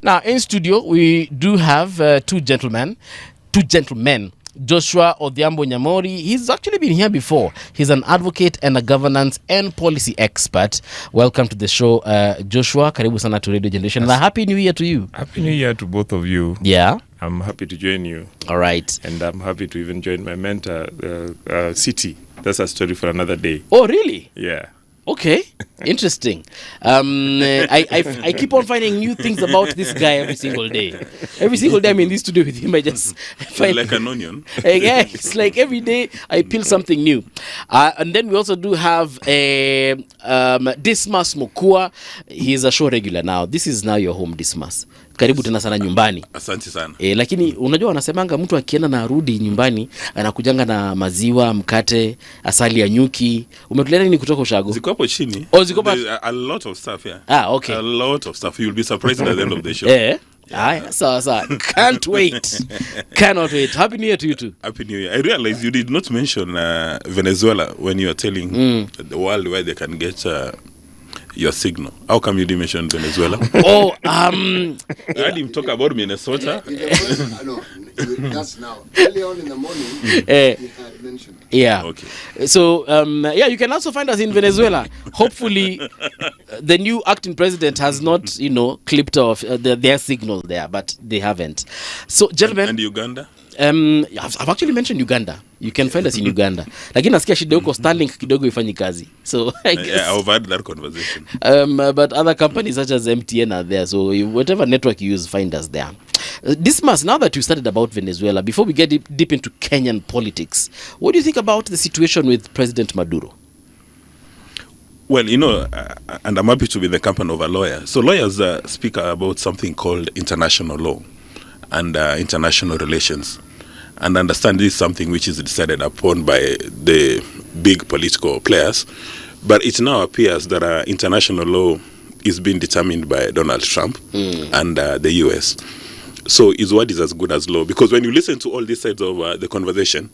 Now, in studio, we do have two gentlemen. Joshua Odhiambo Nyamori. He's actually been here before. He's an advocate and a governance and policy expert. Welcome to the show, Joshua. Karibu sana to Radio Generation. And a happy new year to you. Happy new year to both of you. Yeah. I'm happy to join you. All right. And I'm happy to even join my mentor, City. That's a story for another day. Oh, really? Yeah. Okay, interesting. I keep on finding new things about this guy every single day. Every single day I'm in this studio with him, I just find... Like an onion. Yeah, it's like every day I peel something new. And then we also do have Dismas Mokua. He's a show regular now. This is now your home, Dismas. Karibu tena sana nyumbani. Asante sana. Lakini unajua wanasemanga mtu akienda na arudi nyumbani anakujanga na maziwa, mkate, asali ya nyuki. Umetuleta nini kutoka ushago? Ziko hapo chini. Oh, ziko hapo. A lot of stuff, yeah. Ah, okay. A lot of stuff. You'll be surprised at the end of the show. So. Can't wait. Cannot wait. Happy New Year to you too. Happy New Year. I realized you did not mention Venezuela when you were telling the world where they can get your signal. How come you didn't mention Venezuela? I heard him talk about Minnesota. No, that's now. Early on in the morning, he had mentioned. Yeah. Okay. So, you can also find us in Venezuela. Hopefully, the new acting president has not, clipped off their signal there, but they haven't. So, gentlemen. And Uganda? I've actually mentioned Uganda. You can find us in Uganda. Lakini nasikia shida huko Starlink kidogo ifanyi kazi. So I guess I've had that conversation. But other companies such as MTN are there. So whatever network you use, find us there. Dismas, now that you started about Venezuela, before we get deep into Kenyan politics, what do you think about the situation with President Maduro? Well, and I'm happy to be in the company of a lawyer. So lawyers speak about something called international law and international relations. And understand this is something which is decided upon by the big political players. But it now appears that international law is being determined by Donald Trump and the US. So his word is as good as law. Because when you listen to all these sides of the conversation,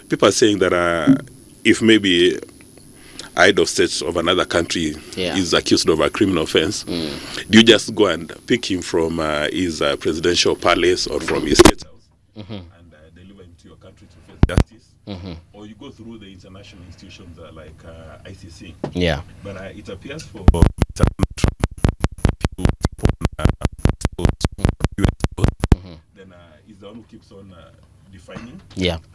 people are saying that if maybe a head of state of another country is accused of a criminal offense, do you just go and pick him from his presidential palace or from his state house and deliver him to your country to face justice? Or you go through the international institutions like ICC? Yeah. But it appears for then he's the one who keeps on defining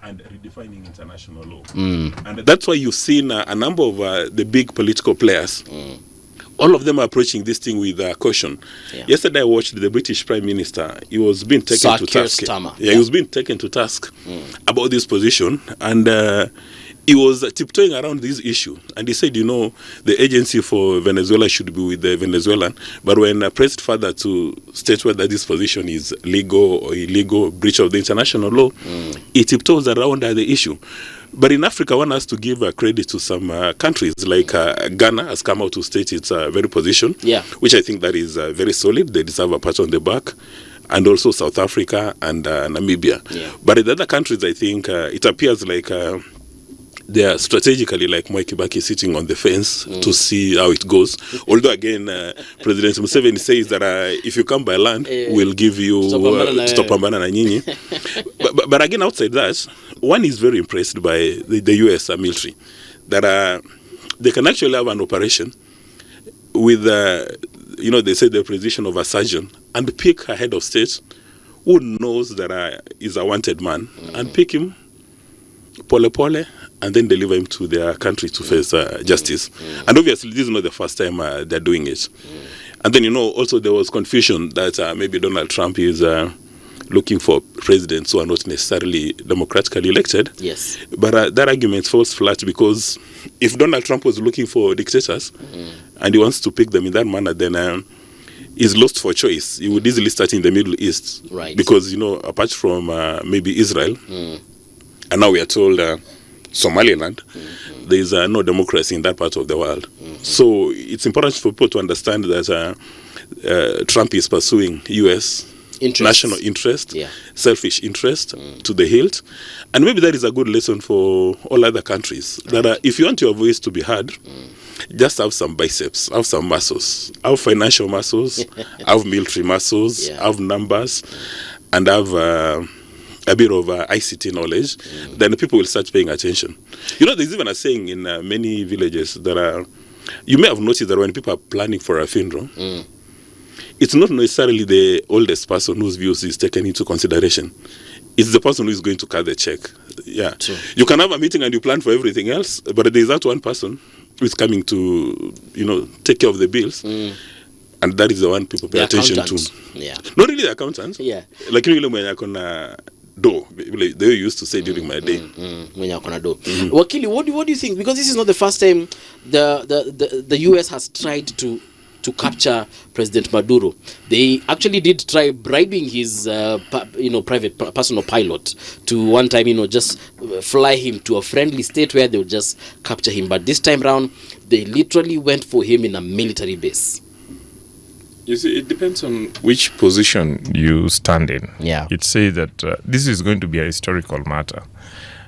and redefining international law. And that's why you've seen a number of the big political players. All of them are approaching this thing with caution. Yeah. Yesterday I watched the British Prime Minister. He was being taken to task. He was being taken to task about this position. And he was tiptoeing around this issue. And he said, the agency for Venezuela should be with the Venezuelan. But when pressed further to state whether this position is legal or illegal, breach of the international law, he tiptoes around the issue. But in Africa, one has to give credit to some countries, like Ghana has come out to state its very position, which I think that is very solid. They deserve a pat on the back. And also South Africa and Namibia. Yeah. But in the other countries, I think it appears like they are strategically, like Kibaki, sitting on the fence to see how it goes. Although, again, President Museveni says that if you come by land, we'll give you Stopambana na Nyinyi. But again, outside that, one is very impressed by the US military, that they can actually have an operation with, they say the position of a surgeon, and pick a head of state who knows that is a wanted man, and pick him pole, and then deliver him to their country to face justice. And obviously, this is not the first time they're doing it. And then, also there was confusion that maybe Donald Trump is looking for presidents who are not necessarily democratically elected. Yes. But that argument falls flat, because if Donald Trump was looking for dictators and he wants to pick them in that manner, then he's lost for choice. He would easily start in the Middle East. Right. Because, apart from maybe Israel, and now we are told Somaliland, there is no democracy in that part of the world. So it's important for people to understand that Trump is pursuing U.S. national interest, selfish interest to the hilt. And maybe that is a good lesson for all other countries, that if you want your voice to be heard, just have some biceps, have some muscles, have financial muscles, have military muscles, have numbers, and have a bit of ICT knowledge, then people will start paying attention. You know, there's even a saying in many villages that you may have noticed that when people are planning for a funeral, it's not necessarily the oldest person whose views is taken into consideration. It's the person who is going to cut the check. Yeah. True. You can have a meeting and you plan for everything else, but there's that one person who is coming to, take care of the bills. And that is the one people pay attention to. Yeah. Not really the accountants. Yeah. Like when you're do, they used to say during my day. Wakili, what do you think? Because this is not the first time the US has tried to capture President Maduro. They actually did try bribing his private personal pilot to one time just fly him to a friendly state where they would just capture him. But this time round, they literally went for him in a military base. You see, it depends on which position you stand in. Yeah. It says that this is going to be a historical matter.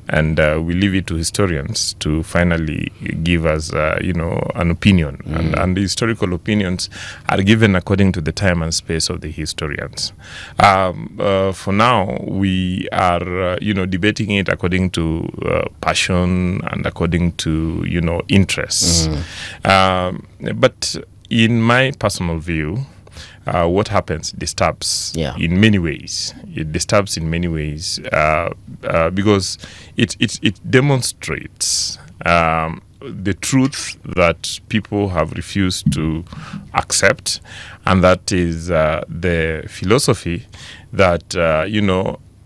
And we leave it to historians to finally give us, an opinion. And the historical opinions are given according to the time and space of the historians. For now, we are, debating it according to passion and according to, interests. But in my personal view, what happens disturbs in many ways. It disturbs in many ways because it demonstrates the truth that people have refused to accept, and that is the philosophy that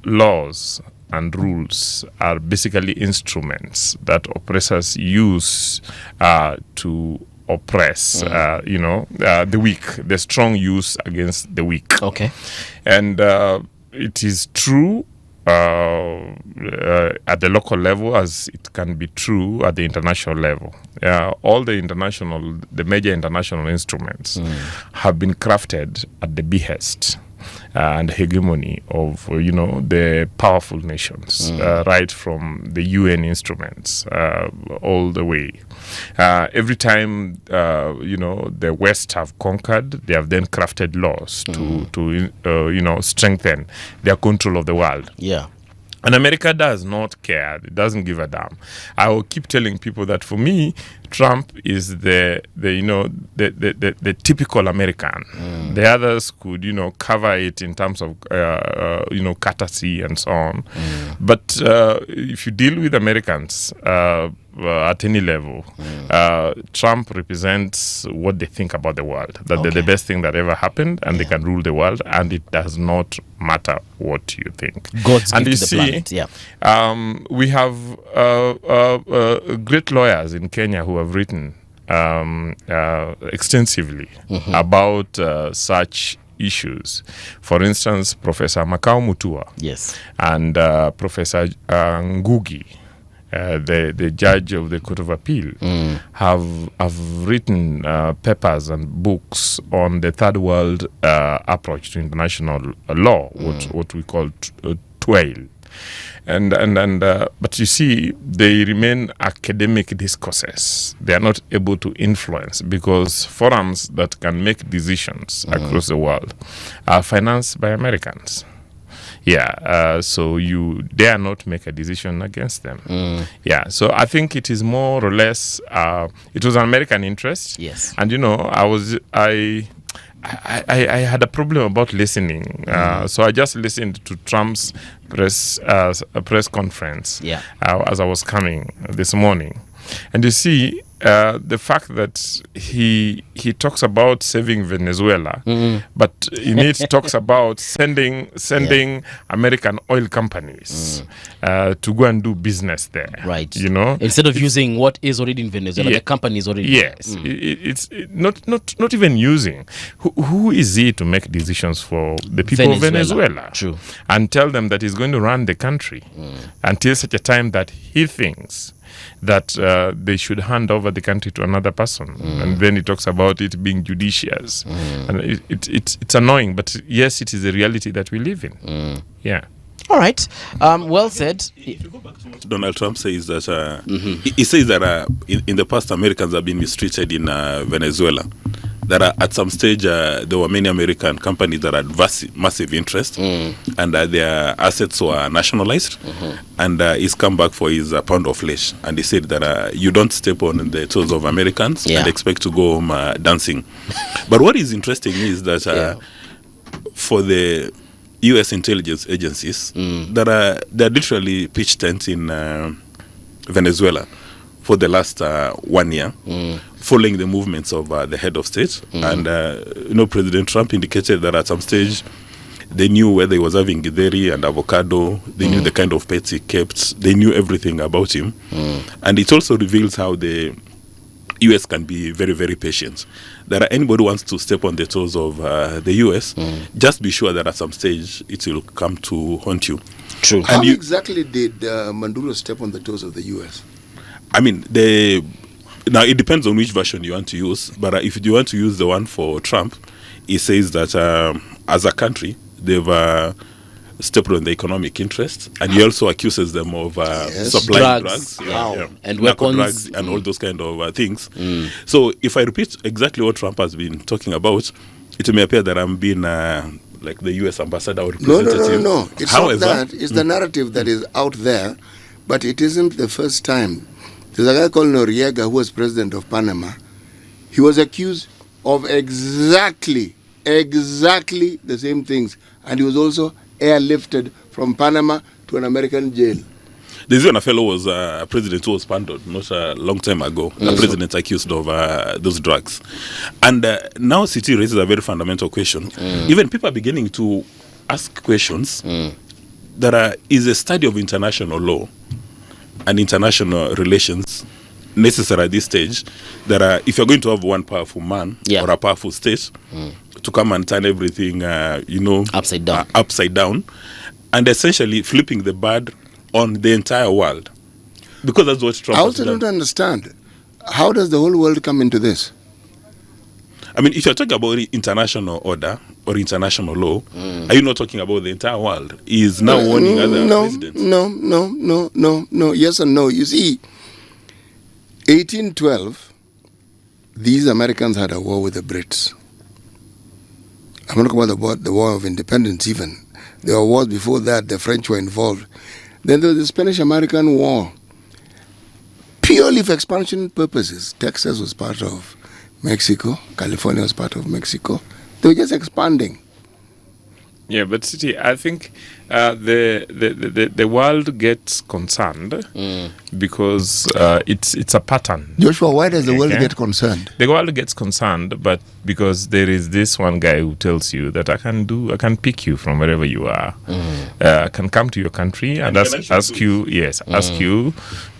laws and rules are basically instruments that oppressors use to oppress, the weak. The strong use against the weak. Okay. And it is true at the local level as it can be true at the international level. All the major international instruments have been crafted at the behest and hegemony of the powerful nations, right from the UN instruments all the way. Every time the West have conquered, they have then crafted laws to strengthen their control of the world. Yeah. And America does not care. It doesn't give a damn. I will keep telling people that for me, Trump is the typical American. The others could cover it in terms of courtesy and so on. But if you deal with Americans at any level, Trump represents what they think about the world. That they're the best thing that ever happened, and they can rule the world, and it does not matter what you think. God's and gift you to the see, planet. we have great lawyers in Kenya who have written extensively about such issues. For instance, Professor Makao Mutua and Professor Ngugi, the judge of the Court of Appeal, have written papers and books on the third world approach to international law, what we call TWAIL. But you see, they remain academic discourses. They are not able to influence because forums that can make decisions across the world are financed by Americans. So you dare not make a decision against them. So I think it is more or less, it was an American interest. Yes. And I had a problem about listening, so I just listened to Trump's press conference as I was coming this morning, and you see the fact that he talks about saving Venezuela, but in it talks about sending American oil companies to go and do business there. Right. Instead of using what is already in Venezuela, the company is already it's not even using. Who is he to make decisions for the people of Venezuela? True. And tell them that he's going to run the country until such a time that he thinks that they should hand over the country to another person. And then he talks about it being judicious. And it's annoying, but yes, it is a reality that we live in. All right. Well said. If you go back to what Donald Trump says that he says that in the past Americans have been mistreated in Venezuela. That at some stage there were many American companies that had massive interest, and their assets were nationalized. And he's come back for his pound of flesh, and he said that you don't step on the toes of Americans and expect to go home dancing. But what is interesting is that for the U.S. intelligence agencies, they're literally pitch tents in Venezuela for the last 1 year, following the movements of the head of state. And President Trump indicated that at some stage they knew whether he was having githeri and avocado, they knew the kind of pets he kept, they knew everything about him. And it also reveals how the US can be very, very patient. That anybody wants to step on the toes of the US, just be sure that at some stage it will come to haunt you. True. How exactly did Maduro step on the toes of the US? I mean, now it depends on which version you want to use, but if you want to use the one for Trump, he says that as a country, they've stepped on the economic interest, and he also accuses them of supplying drugs and weapons, drugs and all those kind of things. So if I repeat exactly what Trump has been talking about, it may appear that I'm being like the U.S. ambassador or representative. No. It's not that. It's the narrative that is out there, but it isn't the first time. There's a guy called Noriega who was president of Panama. He was accused of exactly the same things, and he was also airlifted from Panama to an American jail. There's even a fellow who was a president who was pardoned not a long time ago. The president accused of those drugs. And now City raises a very fundamental question. Even people are beginning to ask questions that is a study of international law and international relations necessary at this stage, that if you're going to have one powerful man or a powerful state to come and turn everything, upside down, and essentially flipping the bird on the entire world, because that's what Trump I also don't understand. How does the whole world come into this? I mean, if you're talking about international order or international law, are you not talking about the entire world? He is now warning other presidents. No. Yes and no. You see, 1812, these Americans had a war with the Brits. I'm not talking about the War of Independence even. There were wars before that. The French were involved. Then there was the Spanish-American War. Purely for expansion purposes. Texas was part of Mexico. California was part of Mexico. They were just expanding. Yeah, but City, I think the world gets concerned because it's a pattern. Joshua, why does the world get concerned? The world gets concerned, but because there is this one guy who tells you that I can pick you from wherever you are. I can come to your country and ask you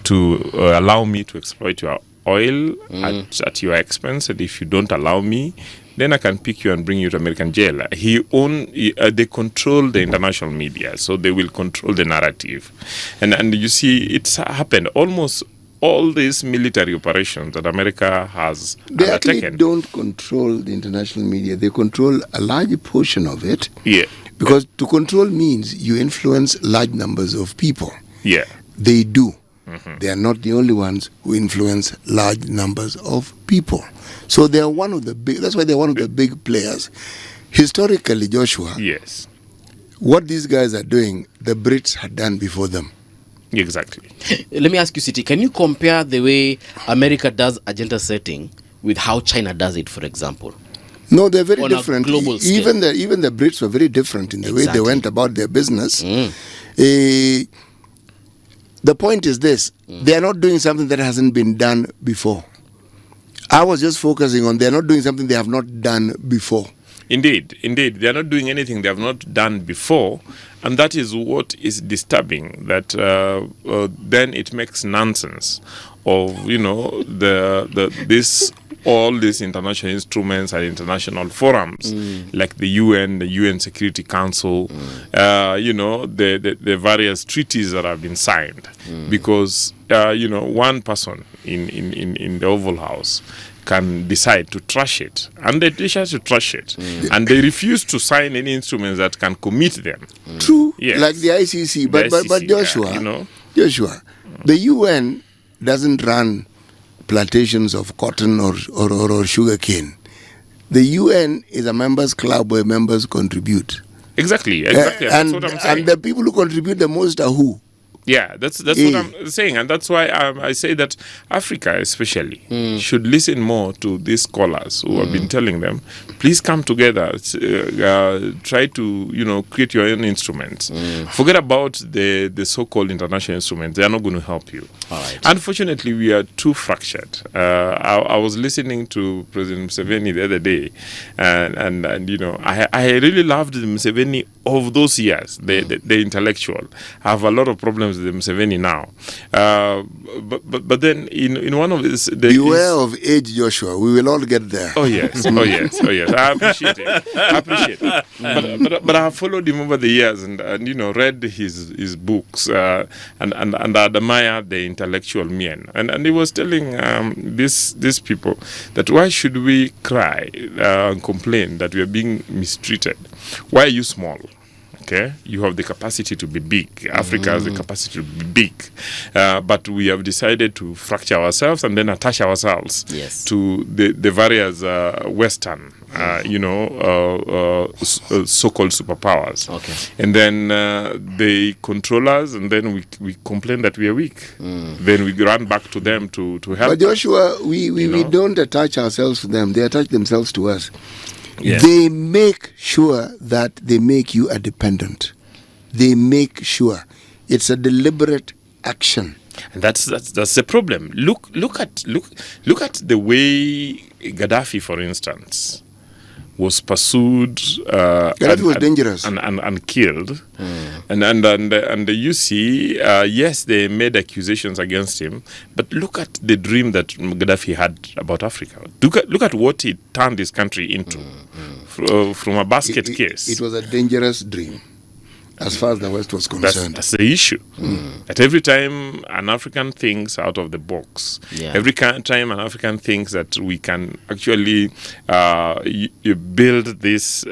to allow me to exploit your oil at your expense, and if you don't allow me, then I can pick you and bring you to American jail. They control the international media, so they will control the narrative. And you see, it's happened. Almost all these military operations that America has they undertaken. Actually don't control the international media. They control a large portion of it. Yeah. Because to control means you influence large numbers of people. Yeah. They do. They are not the only ones who influence large numbers of people. So they are one of the big, that's why they're one of the big players. Historically, Joshua, yes, what these guys are doing, the Brits had done before them. Exactly. Let me ask you, City, can you compare the way America does agenda setting with how China does it, for example? No, they're very on different. A global scale. Even the Brits were very different in the way they went about their business. The point is this, they are not doing something that hasn't been done before. I was just focusing on they're not doing something they have not done before. Indeed. They are not doing anything they have not done before, and that is what is disturbing, that then it makes nonsense of, all these international instruments and international forums like the UN Security Council, the various treaties that have been signed, because one person in the Oval House can decide to trash it, and they decide to trash it, and they refuse to sign any instruments that can commit them. True, Yes. like the ICC. The But ICC, Joshua, you know. Joshua, the UN doesn't run plantations of cotton or sugar cane. The UN is a members club where members contribute. Exactly. That's what I'm saying. And the people who contribute the most are who? Yeah, that's what I'm saying, and that's why I say that Africa especially should listen more to these scholars who have been telling them, please come together, try to create your own instruments. Forget about the so-called international instruments; they are not going to help you. All right. Unfortunately, we are too fractured. I was listening to President Museveni the other day, and I really loved the Museveni of those years, the intellectual. I have a lot of problems with Museveni now, but then in one of his, beware of age, Joshua. We will all get there. Oh yes. I appreciate it. But I have followed him over the years and read his books and admire the intellectual men. And he was telling these people that why should we cry and complain that we are being mistreated? Why are you small? Okay, you have the capacity to be big. Africa has the capacity to be big, but we have decided to fracture ourselves and then attach ourselves to the various Western, so-called superpowers. Okay. And then they control us, and then we complain that we are weak. Then we run back to them to help. But Joshua, we don't attach ourselves to them; they attach themselves to us. Yeah. They make sure that they make you a dependent. They make sure it's a deliberate action. And that's the problem. Look at the way Gaddafi, for instance, was pursued. Gaddafi was dangerous and killed. And you see, yes, they made accusations against him, but look at the dream that Gaddafi had about Africa. Look at what he turned his country into from a basket case. It was a dangerous dream, as far as the West was concerned. That's the issue. That every time an African thinks out of the box, every time an African thinks that we can actually build this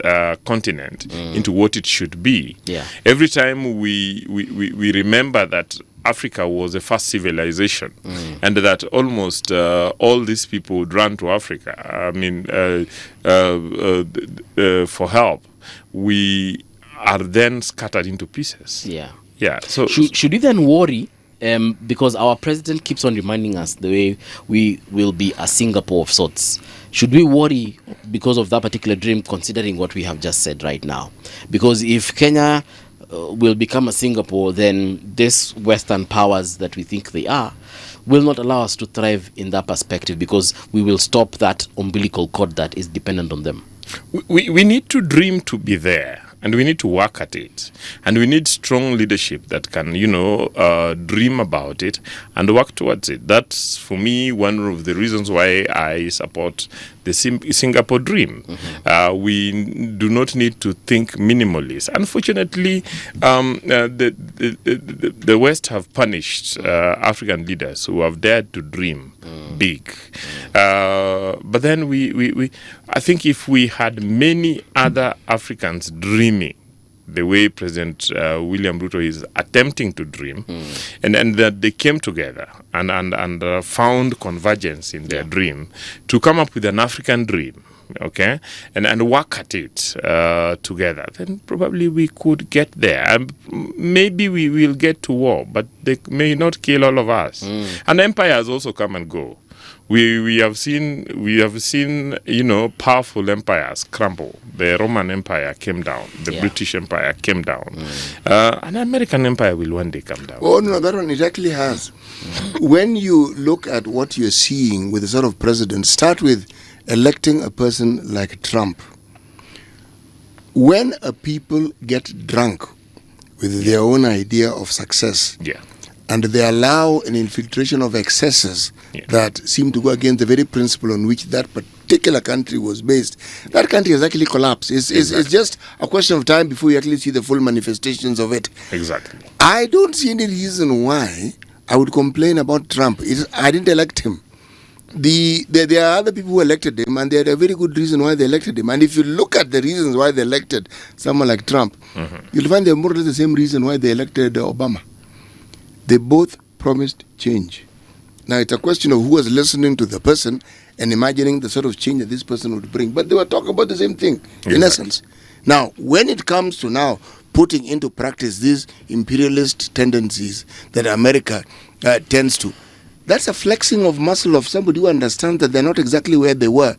continent into what it should be, every time we remember that Africa was the first civilization, and that almost all these people would run to Africa, for help, we are then scattered into pieces. Yeah. So should we then worry? Because our president keeps on reminding us the way we will be a Singapore of sorts. Should we worry because of that particular dream, considering what we have just said right now? Because if Kenya will become a Singapore, then these Western powers that we think they are will not allow us to thrive in that perspective, because we will stop that umbilical cord that is dependent on them. We need to dream to be there, and we need to work at it, and we need strong leadership that can dream about it and work towards it. That's, for me, one of the reasons why I support the Singapore dream. We do not need to think minimalist. Unfortunately, the West have punished African leaders who have dared to dream big. But then I think if we had many other Africans dreaming the way President William Ruto is attempting to dream, and that they came together and found convergence in their dream to come up with an African dream, okay, and work at it together, then probably we could get there. And maybe we will get to war, but they may not kill all of us. And empires also come and go. We have seen powerful empires crumble. The Roman Empire came down. The British Empire came down. An American Empire will one day come down. Oh no, that one it actually has. When you look at what you're seeing with the sort of president, start with electing a person like Trump. When a people get drunk with their own idea of success, and they allow an infiltration of excesses that seem to go against the very principle on which that particular country was based, that country has actually collapsed. It's just a question of time before you actually see the full manifestations of it. Exactly. I don't see any reason why I would complain about Trump. I didn't elect him. there are other people who elected him, and they had a very good reason why they elected him. And if you look at the reasons why they elected someone like Trump, you'll find they're more or less the same reason why they elected Obama. They both promised change. Now, it's a question of who was listening to the person and imagining the sort of change that this person would bring. But they were talking about the same thing, in essence. Now, when it comes to now putting into practice these imperialist tendencies that America tends to, that's a flexing of muscle of somebody who understands that they're not exactly where they were.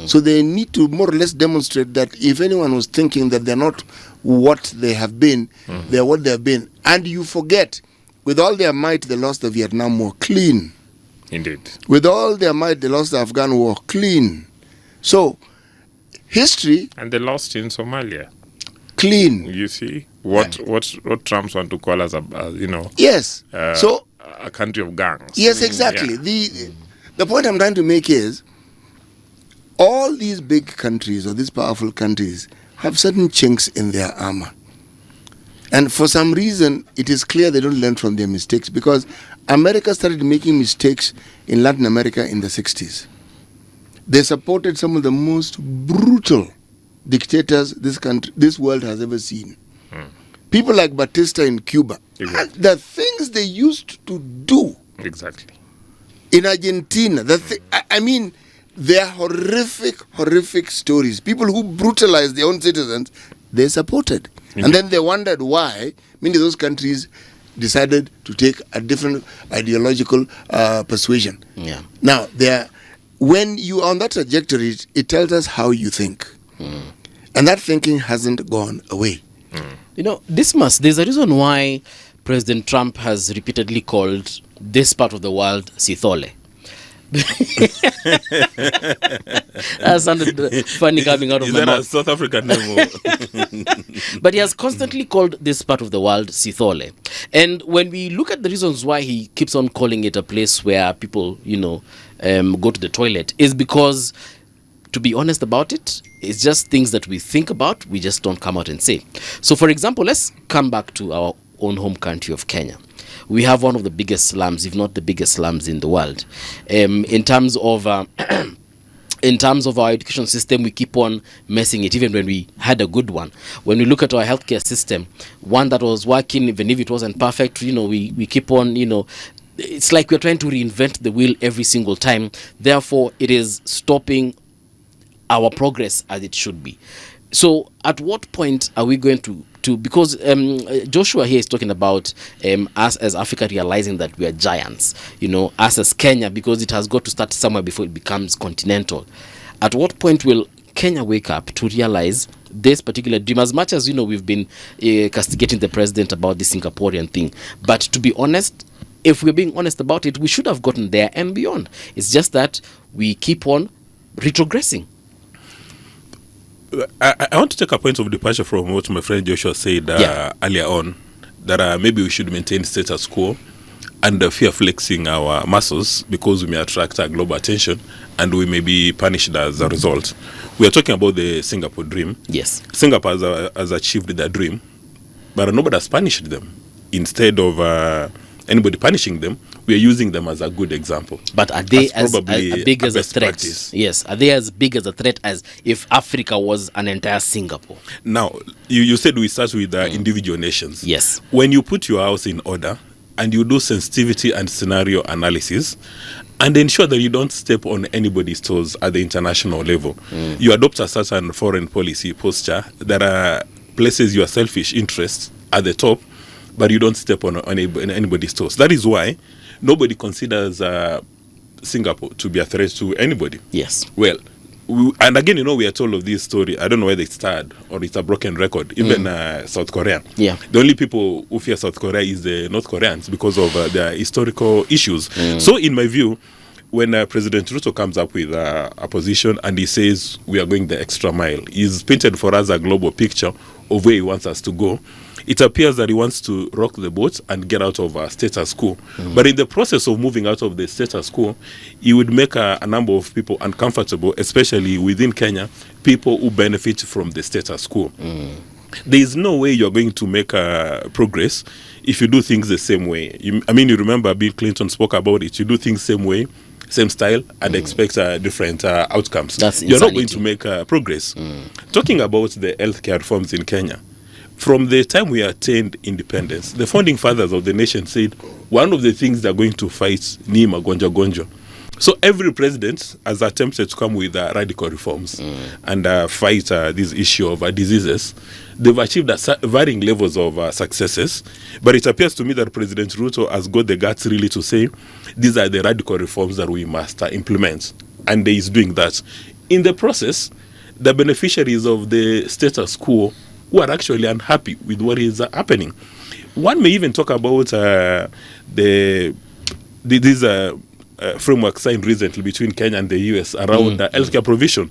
So they need to more or less demonstrate that if anyone was thinking that they're not what they have been, they're what they have been. And you forget, with all their might, they lost the Vietnam War clean. Indeed. With all their might, they lost the Afghan War clean. So, history... And they lost in Somalia. Clean. You see? What Trump want to call us, Yes. So... a country of gangs. Yes, exactly. The point I'm trying to make is all these big countries or these powerful countries have certain chinks in their armor. And for some reason, it is clear they don't learn from their mistakes, because America started making mistakes in Latin America in the 60s. They supported some of the most brutal dictators this world has ever seen. People like Batista in Cuba. Exactly. The things they used to do. Exactly. In Argentina. They're horrific stories. People who brutalize their own citizens, they supported. And then they wondered why many of those countries decided to take a different ideological persuasion. Yeah. Now, when you are on that trajectory, it tells us how you think. And that thinking hasn't gone away. Dismas, there's a reason why President Trump has repeatedly called this part of the world Sithole. That sounded funny coming out of my mouth. Is that a South African name? But he has constantly called this part of the world Sithole. And when we look at the reasons why he keeps on calling it a place where people, go to the toilet, is because, to be honest about it, it's just things that we think about, we just don't come out and say. So, for example, let's come back to our own home country of Kenya. We have one of the biggest slums, if not the biggest slums in the world. In terms of our education system, we keep on messing it, even when we had a good one. When we look at our healthcare system, one that was working, even if it wasn't perfect, we keep on, it's like we're trying to reinvent the wheel every single time. Therefore, it is stopping our progress as it should be. So at what point are we going to because Joshua here is talking about us as Africa realizing that we are giants, us as Kenya, because it has got to start somewhere before it becomes continental. At what point will Kenya wake up to realize this particular dream? As much as we've been castigating the president about this Singaporean thing, but to be honest, if we're being honest about it, we should have gotten there and beyond. It's just that we keep on retrogressing. I want to take a point of departure from what my friend Joshua said earlier on, that maybe we should maintain status quo and fear flexing our muscles, because we may attract global attention and we may be punished as a result. We are talking about the Singapore dream. Yes. Singapore has achieved their dream, but nobody has punished them. Instead of anybody punishing them, we are using them as a good example. But are they as big as a threat? Practice. Yes. Are they as big as a threat as if Africa was an entire Singapore? Now, you said we start with individual nations. Yes. When you put your house in order and you do sensitivity and scenario analysis and ensure that you don't step on anybody's toes at the international level, you adopt a certain foreign policy posture that places your selfish interests at the top, but you don't step on anybody's toes. That is why nobody considers Singapore to be a threat to anybody. Yes. Well, and again, we are told of this story. I don't know whether it's starred or it's a broken record. Even South Korea. Yeah. The only people who fear South Korea is the North Koreans because of their historical issues. So, in my view, when President Ruto comes up with a position and he says we are going the extra mile, he's painted for us a global picture of where he wants us to go. It appears that he wants to rock the boat and get out of status quo. But in the process of moving out of the status quo, he would make a number of people uncomfortable, especially within Kenya, people who benefit from the status quo. There is no way you're going to make progress if you do things the same way. You remember Bill Clinton spoke about it. You do things the same way, same style and expect different outcomes. That's You're not going insanity. to make progress. Talking about the healthcare reforms in Kenya, from the time we attained independence, the founding fathers of the nation said one of the things they're going to fight ni magonjwa gonjwa. So every president has attempted to come with radical reforms and fight this issue of diseases. They've achieved varying levels of successes, but it appears to me that President Ruto has got the guts really to say these are the radical reforms that we must implement, and he is doing that. In the process, the beneficiaries of the status quo who are actually unhappy with what is happening. One may even talk about these framework signed recently between Kenya and the US around healthcare provision.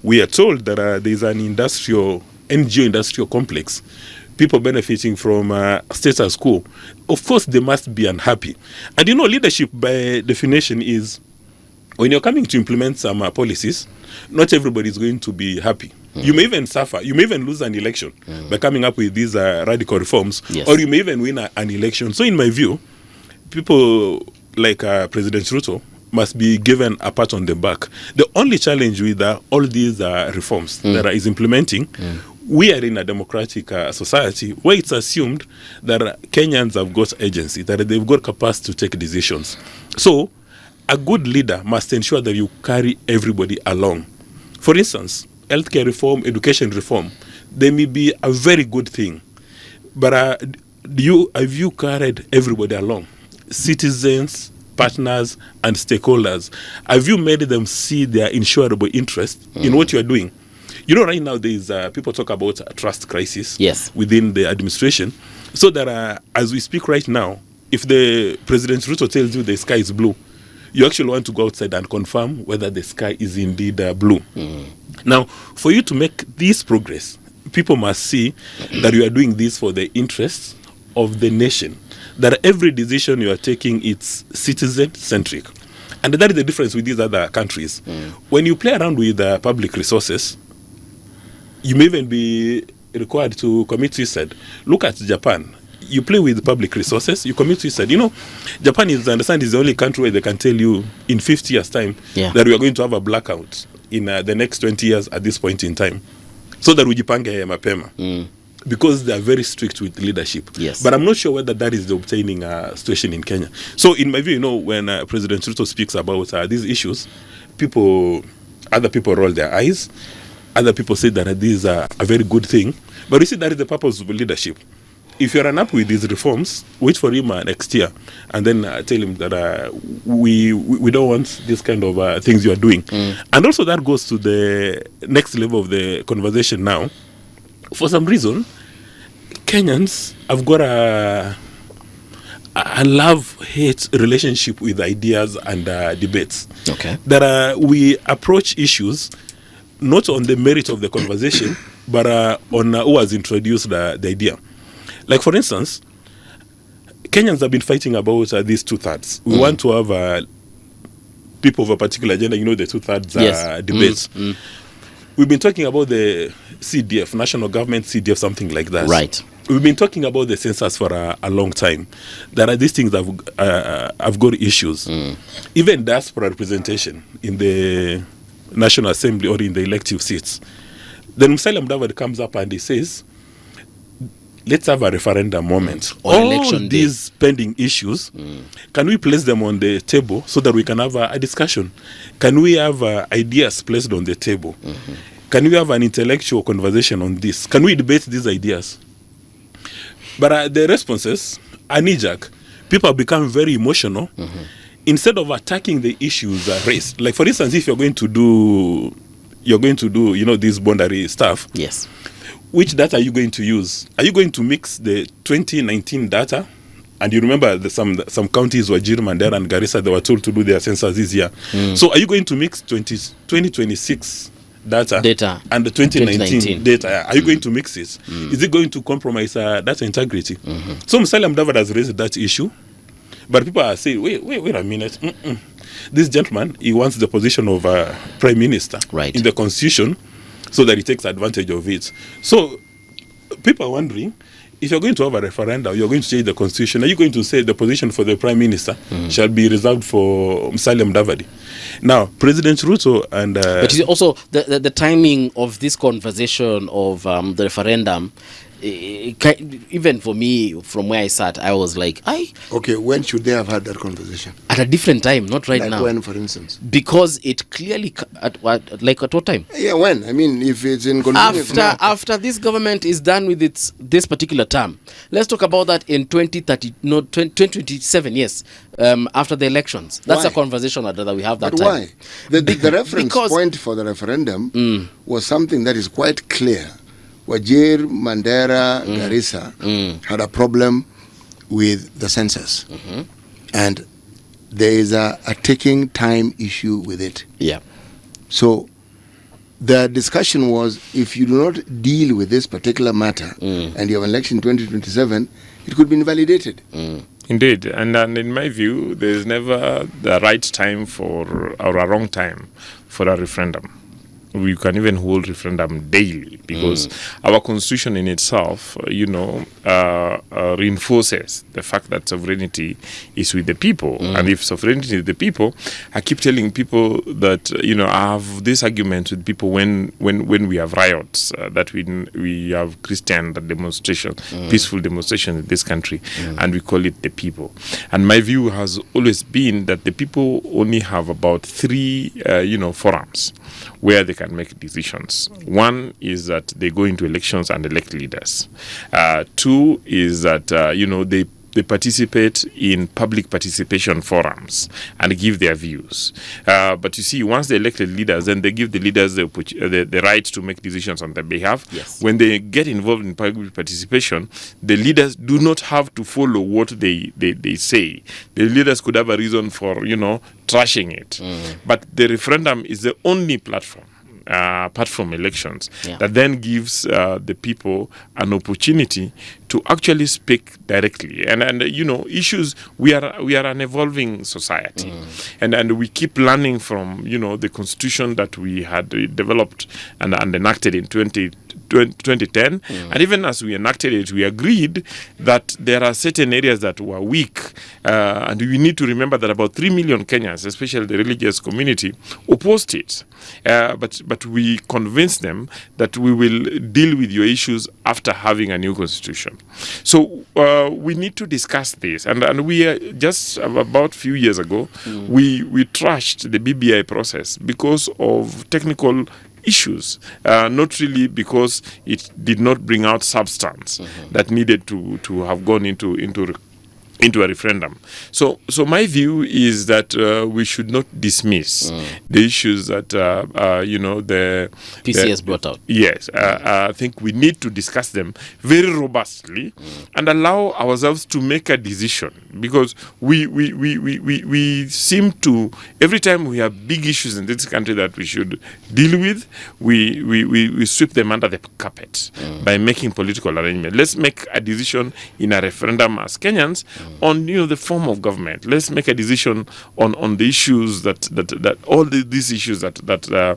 We are told that there is an NGO industrial complex, people benefiting from status quo. Of course, they must be unhappy. And leadership by definition is when you're coming to implement some policies, not everybody is going to be happy. You may even suffer. You may even lose an election by coming up with these radical reforms, Yes. or you may even win an election. So in my view, people like President Ruto must be given a pat on the back. The only challenge with all these reforms that he's implementing, we are in a democratic society where it's assumed that Kenyans have got agency, that they've got capacity to take decisions. So a good leader must ensure that you carry everybody along. For instance, healthcare reform, education reform, they may be a very good thing, but have you carried everybody along? Citizens, partners, and stakeholders, have you made them see their insurable interest in what you are doing? Right now there is people talk about a trust crisis within the administration. So that as we speak right now, if the President Ruto tells you the sky is blue, you actually want to go outside and confirm whether the sky is indeed blue. Now, for you to make this progress, people must see that you are doing this for the interests of the nation, that every decision you are taking is citizen-centric. And that is the difference with these other countries. When you play around with public resources, you may even be required to commit suicide. Look at Japan. You play with public resources, you commit suicide. Japan is the only country where they can tell you in 50 years' time that we are going to have a blackout in the next 20 years at this point in time. So that ujipange mapema. Because they are very strict with leadership. Yes. But I'm not sure whether that is the obtaining situation in Kenya. So in my view, when President Ruto speaks about these issues, other people roll their eyes. Other people say that this is a very good thing. But you see, that is the purpose of leadership. If you're unhappy with these reforms, wait for him next year and then tell him that we don't want this kind of things you are doing. And also that goes to the next level of the conversation now. For some reason, Kenyans have got a love-hate relationship with ideas and debates. Okay. That we approach issues not on the merit of the conversation, but on who has introduced the idea. Like, for instance, Kenyans have been fighting about these two-thirds. We want to have people of a particular agenda, the two-thirds debates. We've been talking about the CDF, National Government CDF, something like that. Right. We've been talking about the census for a long time. There are these things that have got issues. Even diaspora representation in the National Assembly or in the elective seats. Then Musalia Mudavadi comes up and he says, let's have a referendum moment. Or all election day. these pending issues, can we place them on the table so that we can have a discussion? Can we have ideas placed on the table? Can we have an intellectual conversation on this? Can we debate these ideas? But the responses are knee-jerk. People have become very emotional. Instead of attacking the issues raised. Like, for instance, if you're going to do this boundary stuff. Yes. Which data are you going to use? Are you going to mix the 2019 data? And you remember some counties were Mandera and Garissa, they were told to do their census this year. So are you going to mix 2026 data and the 2019 data? Are you going to mix it? Is it going to compromise data integrity? So Musalia Mudavadi has raised that issue. But people are saying, wait a minute. This gentleman, he wants the position of Prime Minister in the Constitution so that he takes advantage of it. So people are wondering, if you're going to have a referendum, you're going to change the constitution, are you going to say the position for the prime minister shall be reserved for Musalia Mudavadi? Now, President Ruto and... but is it also the timing of this conversation of the referendum, even for me, from where I sat, I was like, Okay, when should they have had that conversation? at a different time, not right Like now. when, for instance? Because it clearly, at what time? Yeah, when? I mean, if it's in convenience now. After this government is done with this particular term. Let's talk about that in 2027, yes, after the elections. That's Why? a conversation that we have that But time. why? The reference because- point for the referendum was something that is quite clear. Wajir, Mandera, Garissa had a problem with the census. And there is a ticking time issue with it. Yeah. So the discussion was, if you do not deal with this particular matter and you have an election in 2027, it could be invalidated. Indeed, and in my view, there is never the right time or a wrong time for a referendum. We can even hold referendum daily because our constitution in itself, reinforces the fact that sovereignty is with the people. And if sovereignty is with the people, I keep telling people that, I have this argument with people when we have riots, that we have Christian demonstration, peaceful demonstration in this country, and we call it the people. And my view has always been that the people only have about three, forums where they can make decisions. One is that they go into elections and elect leaders. Two is that they participate in public participation forums and give their views. But you see, once they elected leaders, then they give the leaders the right to make decisions on their behalf. Yes. When they get involved in public participation, the leaders do not have to follow what they say. The leaders could have a reason for, trashing it. But the referendum is the only platform, apart from elections, that then gives the people an opportunity to actually speak directly. And issues, we are an evolving society. And we keep learning from, the constitution that we had developed and enacted in 2010. And even as we enacted it, we agreed that there are certain areas that were weak. And we need to remember that about 3 million Kenyans, especially the religious community, opposed it. But we convinced them that we will deal with your issues after having a new constitution. So we need to discuss this. And we just about a few years ago, we trashed the BBI process because of technical issues, not really because it did not bring out substance that needed to have gone into a referendum. So my view is that we should not dismiss the issues that the PCS brought out. Yes, I think we need to discuss them very robustly and allow ourselves to make a decision, because we seem to, every time we have big issues in this country that we should deal with, we sweep them under the carpet by making political arrangements. Let's make a decision in a referendum as Kenyans on the form of government. Let's make a decision on the issues that all these issues that the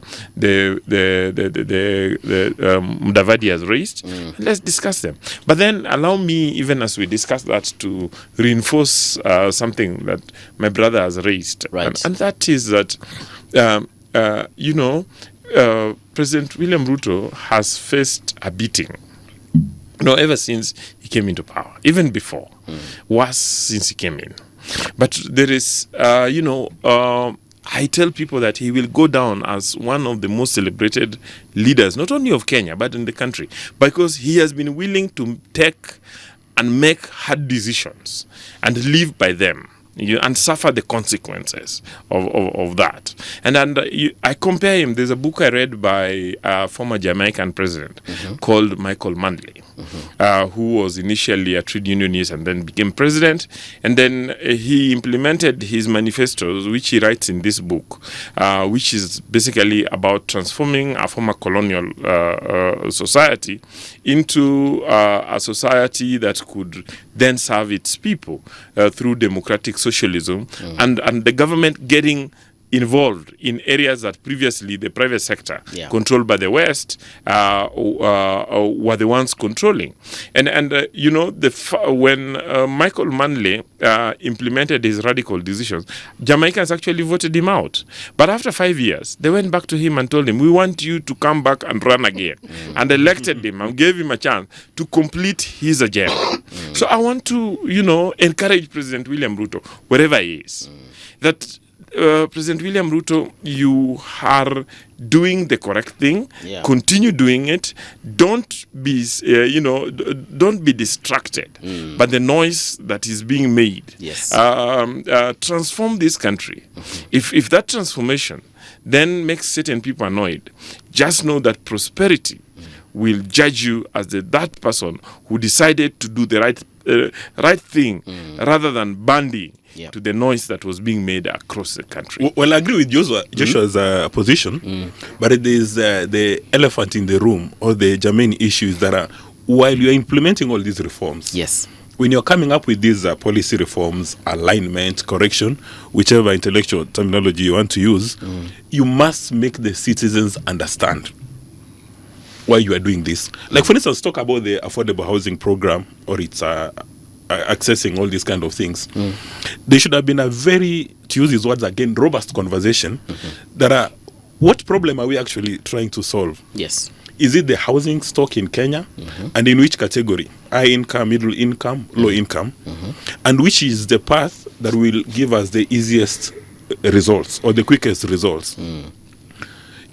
Mudavadi has raised. Let's discuss them. But then allow me, even as we discuss that, to reinforce something that my brother has raised. Right. And that is that President William Ruto has faced a beating. Ever since he came into power, even before, worse since he came in. But there is, I tell people that he will go down as one of the most celebrated leaders, not only of Kenya, but in the country, because he has been willing to take and make hard decisions and live by them. And suffer the consequences of that. And I compare him. There's a book I read by a former Jamaican president called Michael Manley, who was initially a trade unionist and then became president. And then he implemented his manifestos, which he writes in this book, which is basically about transforming a former colonial society into a society that could then serve its people through democratic socialism, and the government getting involved in areas that previously the private sector controlled by the West were the ones controlling. And you know, when Michael Manley implemented his radical decisions, Jamaicans actually voted him out. But after 5 years, they went back to him and told him, we want you to come back and run again. And elected him and gave him a chance to complete his agenda. So I want to, you know, encourage President William Ruto, wherever he is, that President William Ruto, you are doing the correct thing. Continue doing it. Don't be, don't be distracted by the noise that is being made. Transform this country. If that transformation then makes certain people annoyed, just know that prosperity will judge you as that person who decided to do the right thing rather than banding to the noise that was being made across the country. Well, I agree with Joshua's position, but it is the elephant in the room, or the germane issues that are, while you're implementing all these reforms, when you're coming up with these policy reforms, alignment, correction, whichever intellectual terminology you want to use, you must make the citizens understand why you are doing this. Like, for instance, talk about the affordable housing program, or its accessing all these kind of things. There should have been a very, to use his words again, robust conversation that are, what problem are we actually trying to solve? Is it the housing stock in Kenya? And in which category? High income, middle income, low income? And which is the path that will give us the easiest results, or the quickest results?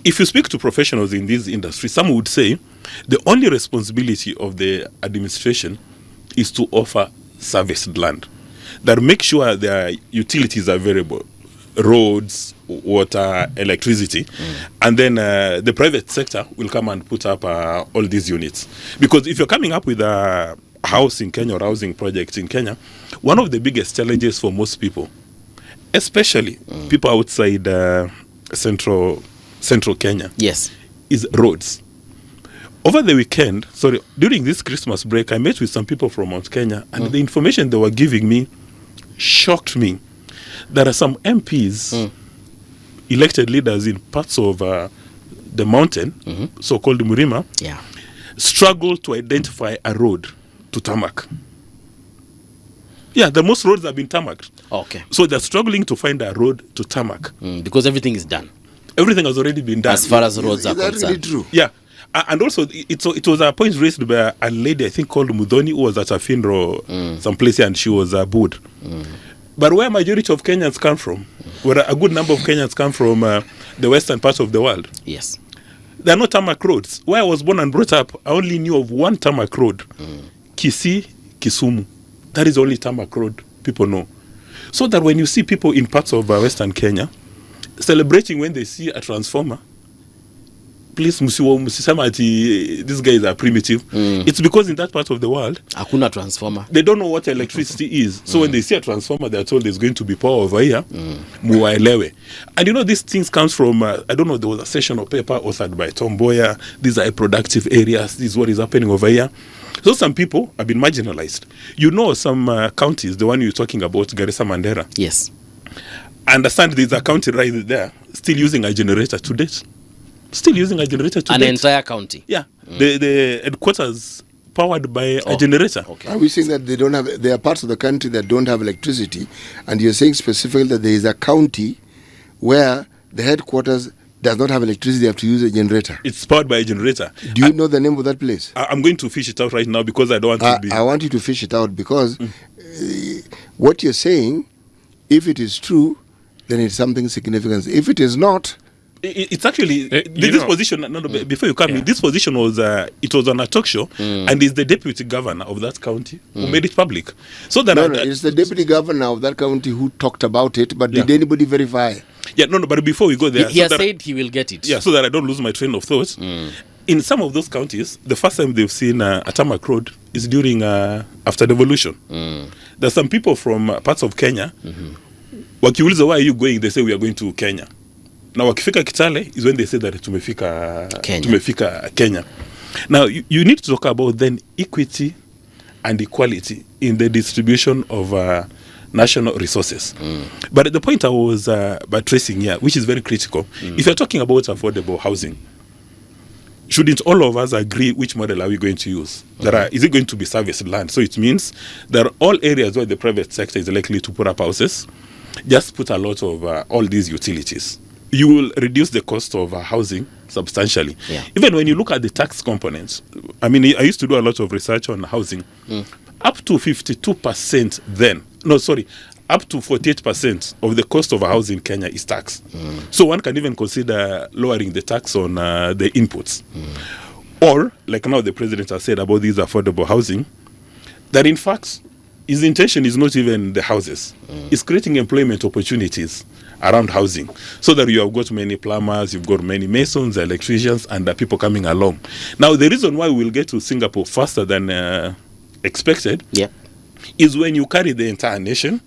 If you speak to professionals in this industry, some would say the only responsibility of the administration is to offer serviced land that make sure their utilities are available, roads, water, electricity, and then the private sector will come and put up all these units. Because if you're coming up with a house in Kenya or housing project in Kenya, one of the biggest challenges for most people, especially people outside central Kenya, is roads. Over the weekend, during this Christmas break, I met with some people from Mount Kenya, and the information they were giving me shocked me. There are some MPs, elected leaders in parts of the mountain, so-called Murima, struggle to identify a road to tarmac. The most roads have been tarmacked. So they're struggling to find a road to tarmac. Because everything is done. Everything has already been done. As far as roads are concerned. Is that really true? And also, it was a point raised by a lady, I think, called Mudhoni, who was at a funeral someplace here, and she was booed. But where majority of Kenyans come from, where a good number of Kenyans come from the western part of the world, there are no tarmac roads. Where I was born and brought up, I only knew of one tarmac road, Kisii, Kisumu. That is the only tarmac road people know. So that when you see people in parts of western Kenya celebrating when they see a transformer, please, these guys are primitive. It's because in that part of the world, hakuna transformer. They don't know what electricity is. So when they see a transformer, they're told there's going to be power over here. Muwaelewe. And you know, these things comes from, I don't know, there was a session of paper authored by Tom Boyer. These are productive areas. This is what is happening over here. So some people have been marginalized. You know, some counties, the one you're talking about, Garissa, Mandera. I understand there's a county right there still using a generator to date. An entire county? The headquarters powered by a generator. Are we saying that they don't have, there are parts of the country that don't have electricity, and you're saying specifically that there is a county where the headquarters does not have electricity, they have to use a generator? It's powered by a generator. Do you know the name of that place? I'm going to fish it out right now because I don't want to be... I want you to fish it out because what you're saying, if it is true, then it's something significant. If it is not... It's actually this position. Before you come in, this position was it was on a talk show, and is the deputy governor of that county who made it public. So that it's the deputy governor of that county who talked about it. But did anybody verify? But before we go there, he has said he will get it. So that I don't lose my train of thought. In some of those counties, the first time they've seen a tarmac road is during after devolution. There's some people from parts of Kenya. Wakiuliza, why are you going? They say we are going to Kenya. Now, wakifika Kitale is when they say that tumefika Kenya. Now, you need to talk about then equity and equality in the distribution of national resources. But the point I was tracing here, which is very critical, if you're talking about affordable housing, shouldn't all of us agree which model are we going to use? Is it going to be serviced land? So it means there are all areas where the private sector is likely to put up houses. Just put a lot of all these utilities. You will reduce the cost of housing substantially. Yeah. Even when you look at the tax components, I mean, I used to do a lot of research on housing. Up to 52% then, no, sorry, up to 48% of the cost of a house in Kenya is tax. So one can even consider lowering the tax on the inputs. Or, like now the president has said about these affordable housing, that in fact, his intention is not even the houses. It's creating employment opportunities around housing, so that you have got many plumbers, you've got many masons, electricians, and people coming along. Now, the reason why we'll get to Singapore faster than expected is when you carry the entire nation,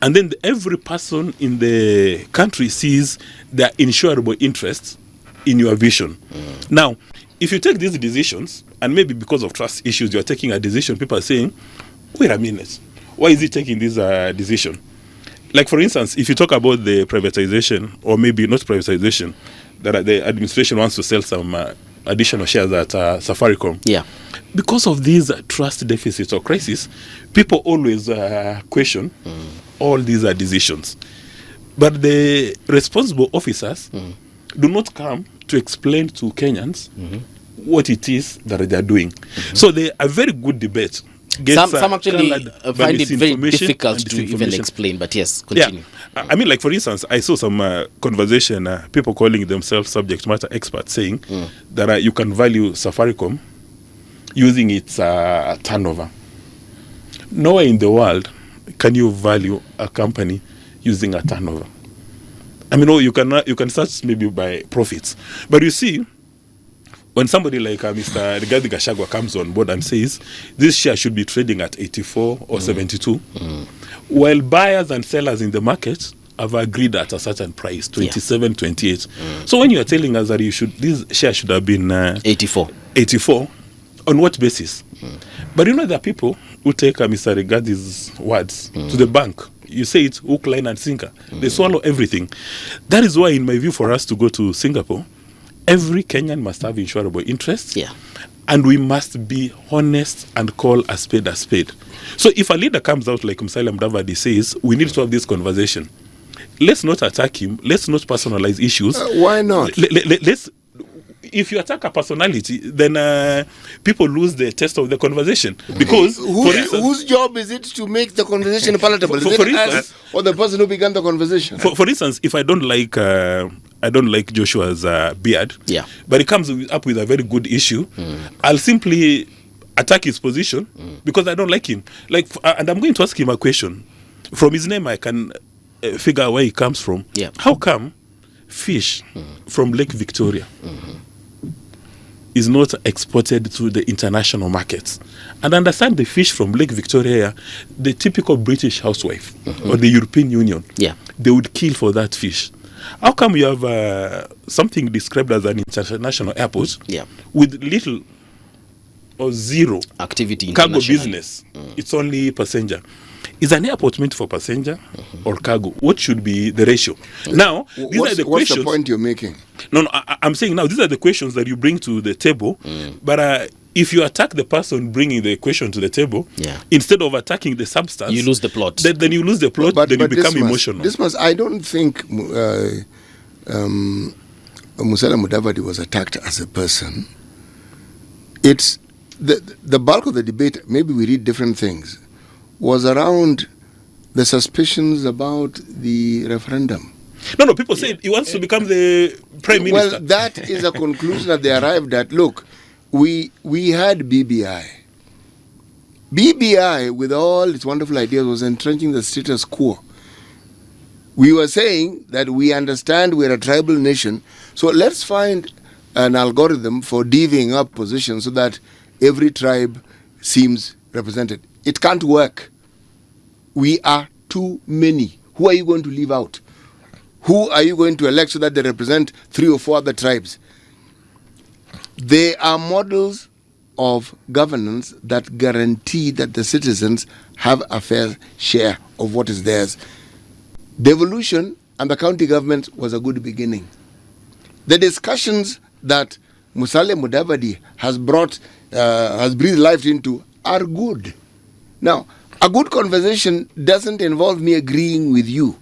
and then every person in the country sees their insurable interests in your vision. Now, if you take these decisions, and maybe because of trust issues, you're taking a decision, people are saying, wait a minute, why is he taking this decision? Like, for instance, if you talk about the privatization, or maybe not privatization, that the administration wants to sell some additional shares at Safaricom. Because of these trust deficits or crisis, people always question all these decisions. But the responsible officers do not come to explain to Kenyans what it is that they are doing. So they are very good debate. Some actually find it very difficult to even explain, but yes, continue. I mean, like, for instance, I saw some conversation, people calling themselves subject matter experts saying that you can value Safaricom using its turnover. Nowhere in the world can you value a company using a turnover. I mean, you can search maybe by profits. But you see, when somebody like Mr. Rigathi Gachagua comes on board and says this share should be trading at 84 or 72, while buyers and sellers in the market have agreed at a certain price, 27, 28. So when you are telling us that this share should have been 84, on what basis? But there are people who take Mr. Rigathi's words to the bank. You say it hook, line, and sinker. They swallow everything. That is why, in my view, for us to go to Singapore, every Kenyan must have insurable interests, and we must be honest and call a spade a spade. So if a leader comes out like Musalia Mudavadi says, we need to have this conversation. Let's not attack him. Let's not personalize issues. Why not? If you attack a personality, then people lose the taste of the conversation. Because whose job is it to make the conversation palatable? Is it us or the person who began the conversation? For instance, if I don't like Joshua's beard, but he comes up with a very good issue, I'll simply attack his position because I don't like him. And I'm going to ask him a question. From his name, I can figure out where he comes from. How come fish from Lake Victoria is not exported to the international markets? And understand, the fish from Lake Victoria, the typical British housewife or the European Union, they would kill for that fish. How come you have something described as an international airport with little or zero activity, cargo business? It's only passenger. Is an airport meant for passenger or cargo? What should be the ratio? Now, these are the questions. What's the point you're making? No, I'm saying now these are the questions that you bring to the table. But if you attack the person bringing the question to the table, instead of attacking the substance, you lose the plot. Then you lose the plot. Then you become emotional. I don't think Musalia Mudavadi was attacked as a person. It's the bulk of the debate. Maybe we read different things. Was around the suspicions about the referendum. No, people say he wants to become the prime minister. Well, that is a conclusion that they arrived at. Look, we had BBI. BBI, with all its wonderful ideas, was entrenching the status quo. We were saying that we understand we're a tribal nation, so let's find an algorithm for divvying up positions so that every tribe seems represented. It can't work. We are too many. Who are you going to leave out? Who are you going to elect so that they represent 3 or 4 other tribes? They are models of governance that guarantee that the citizens have a fair share of what is theirs. Devolution and the county government was a good beginning. The discussions that Musalia Mudavadi has breathed life into are good. Now, a good conversation doesn't involve me agreeing with you.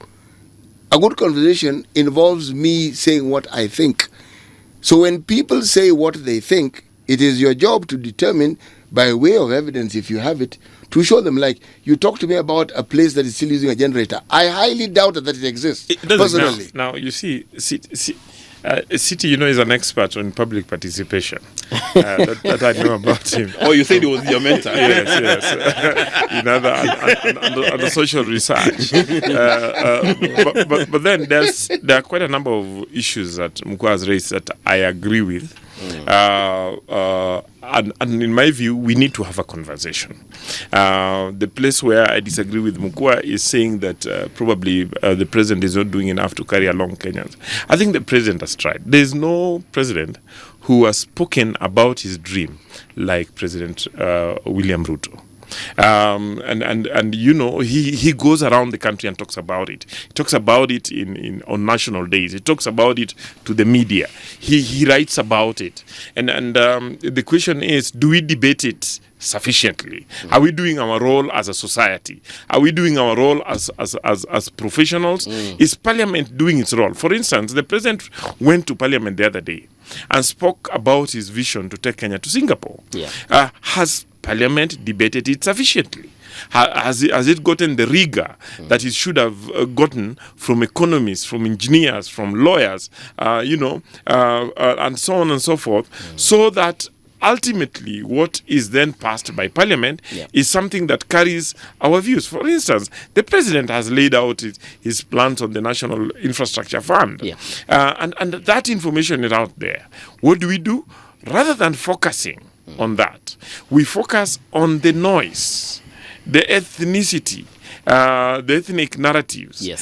A good conversation involves me saying what I think. So when people say what they think, it is your job to determine, by way of evidence, if you have it, to show them. Like, you talk to me about a place that is still using a generator. I highly doubt that it exists, personally. Now, you see, City, is an expert on public participation. That I know about him. Oh, you said he was your mentor? Yes. Under social research. But then there are quite a number of issues that Mokua has raised that I agree with. And in my view, we need to have a conversation. The place where I disagree with Mokua is saying that probably the president is not doing enough to carry along Kenyans. I think the president has tried. There is no president who has spoken about his dream like President William Ruto. He goes around the country and talks about it. He talks about it on national days. He talks about it to the media. He writes about it. And the question is, do we debate it sufficiently? Are we doing our role as a society? Are we doing our role as professionals? Is Parliament doing its role? For instance, the president went to Parliament the other day and spoke about his vision to take Kenya to Singapore. Has Parliament debated it sufficiently? Has it gotten the rigor that it should have gotten from economists, from engineers, from lawyers, and so on and so forth, so that ultimately what is then passed by Parliament is something that carries our views. For instance, the president has laid out his plans on the National Infrastructure Fund, and that information is out there. What do? Rather than focusing on that, we focus on the noise, the ethnicity, the ethnic narratives, the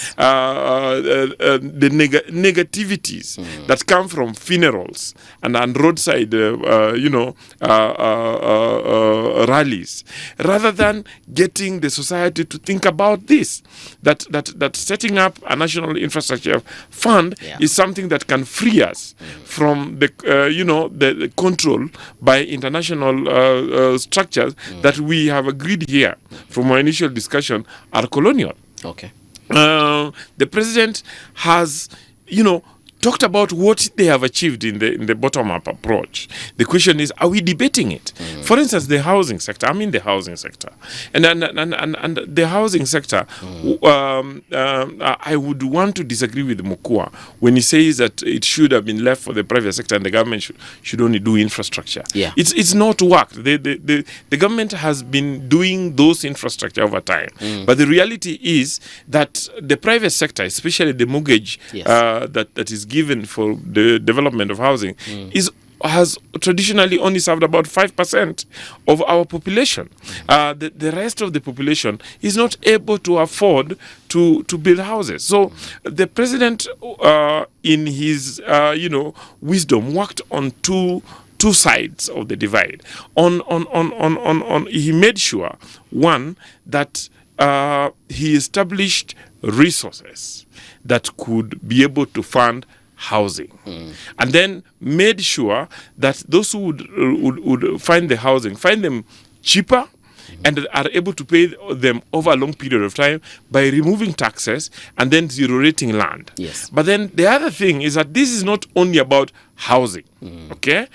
negativities that come from funerals and roadside, rallies, rather than getting the society to think about this, that setting up a national infrastructure fund is something that can free us from the control by international structures that we have agreed here from our initial discussion are colonial. Okay. The president has, talked about what they have achieved in the bottom-up approach. The question is, are we debating it? For instance, the housing sector. I'm in the housing sector. And the housing sector, I would want to disagree with Mokua when he says that it should have been left for the private sector and the government should only do infrastructure. It's not worked. The government has been doing those infrastructure over time. But the reality is that the private sector, especially the mortgage that is given for the development of housing, has traditionally only served about 5% of our population. The rest of the population is not able to afford to build houses. So the president, in his wisdom, worked on two sides of the divide. He made sure, one, that he established resources that could be able to fund housing, and then made sure that those who would find the housing, find them cheaper, and are able to pay them over a long period of time by removing taxes and then zero-rating land. But then the other thing is that this is not only about housing. Okay?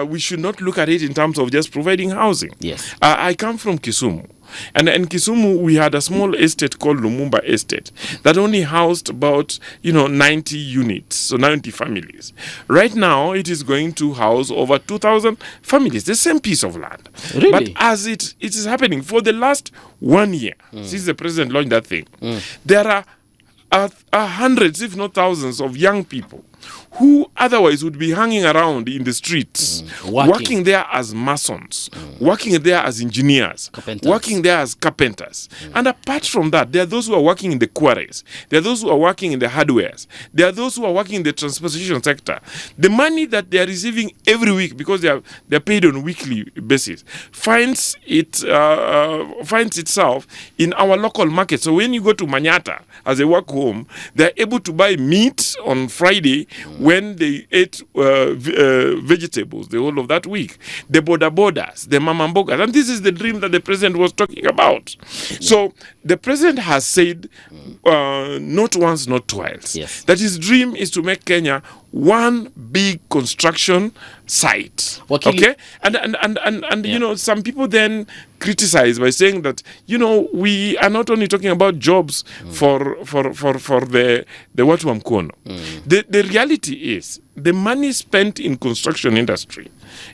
We should not look at it in terms of just providing housing. I come from Kisumu. And in Kisumu, we had a small estate called Lumumba Estate that only housed about 90 units, so 90 families. Right now, it is going to house over 2,000 families, the same piece of land. Really? But as it is happening for the last 1 year, since the president launched that thing, there are hundreds, if not thousands, of young people who otherwise would be hanging around in the streets, working there as masons, working there as engineers, Carpenters. working there as carpenters. And apart from that, there are those who are working in the quarries. There are those who are working in the hardwares. There are those who are working in the transportation sector. The money that they are receiving every week, because they're paid on a weekly basis, finds itself in our local market. So when you go to Manyata as a work home, they're able to buy meat on Friday when they ate vegetables the whole of that week. The borders, the mamambogas. And this is the dream that the president was talking about. So the president has said not once, not twice, that his dream is to make Kenya one big construction site. Okay? And you know, some people then criticize by saying that, you know, we are not only talking about jobs for the watu wa mkono. The reality is the money spent in construction industry,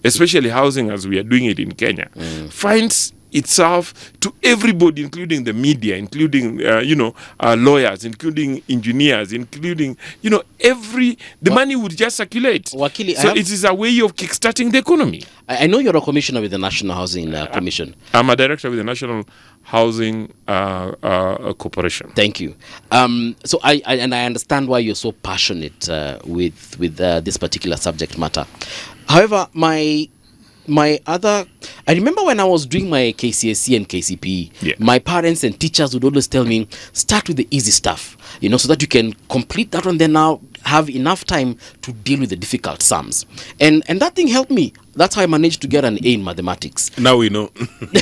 especially housing as we are doing it in Kenya, finds itself to everybody, including the media, including lawyers, including engineers, including the money would just circulate. Wakili, so it is a way of kickstarting the economy. I know you're a commissioner with the National Housing Commission. I'm a director with the National Housing Corporation. Thank you. So I understand why you're so passionate with this particular subject matter. However, I remember when I was doing my KCSE and KCPE, my parents and teachers would always tell me, start with the easy stuff, so that you can complete that one, then now have enough time to deal with the difficult sums. And that thing helped me. That's how I managed to get an A in mathematics. Now we know.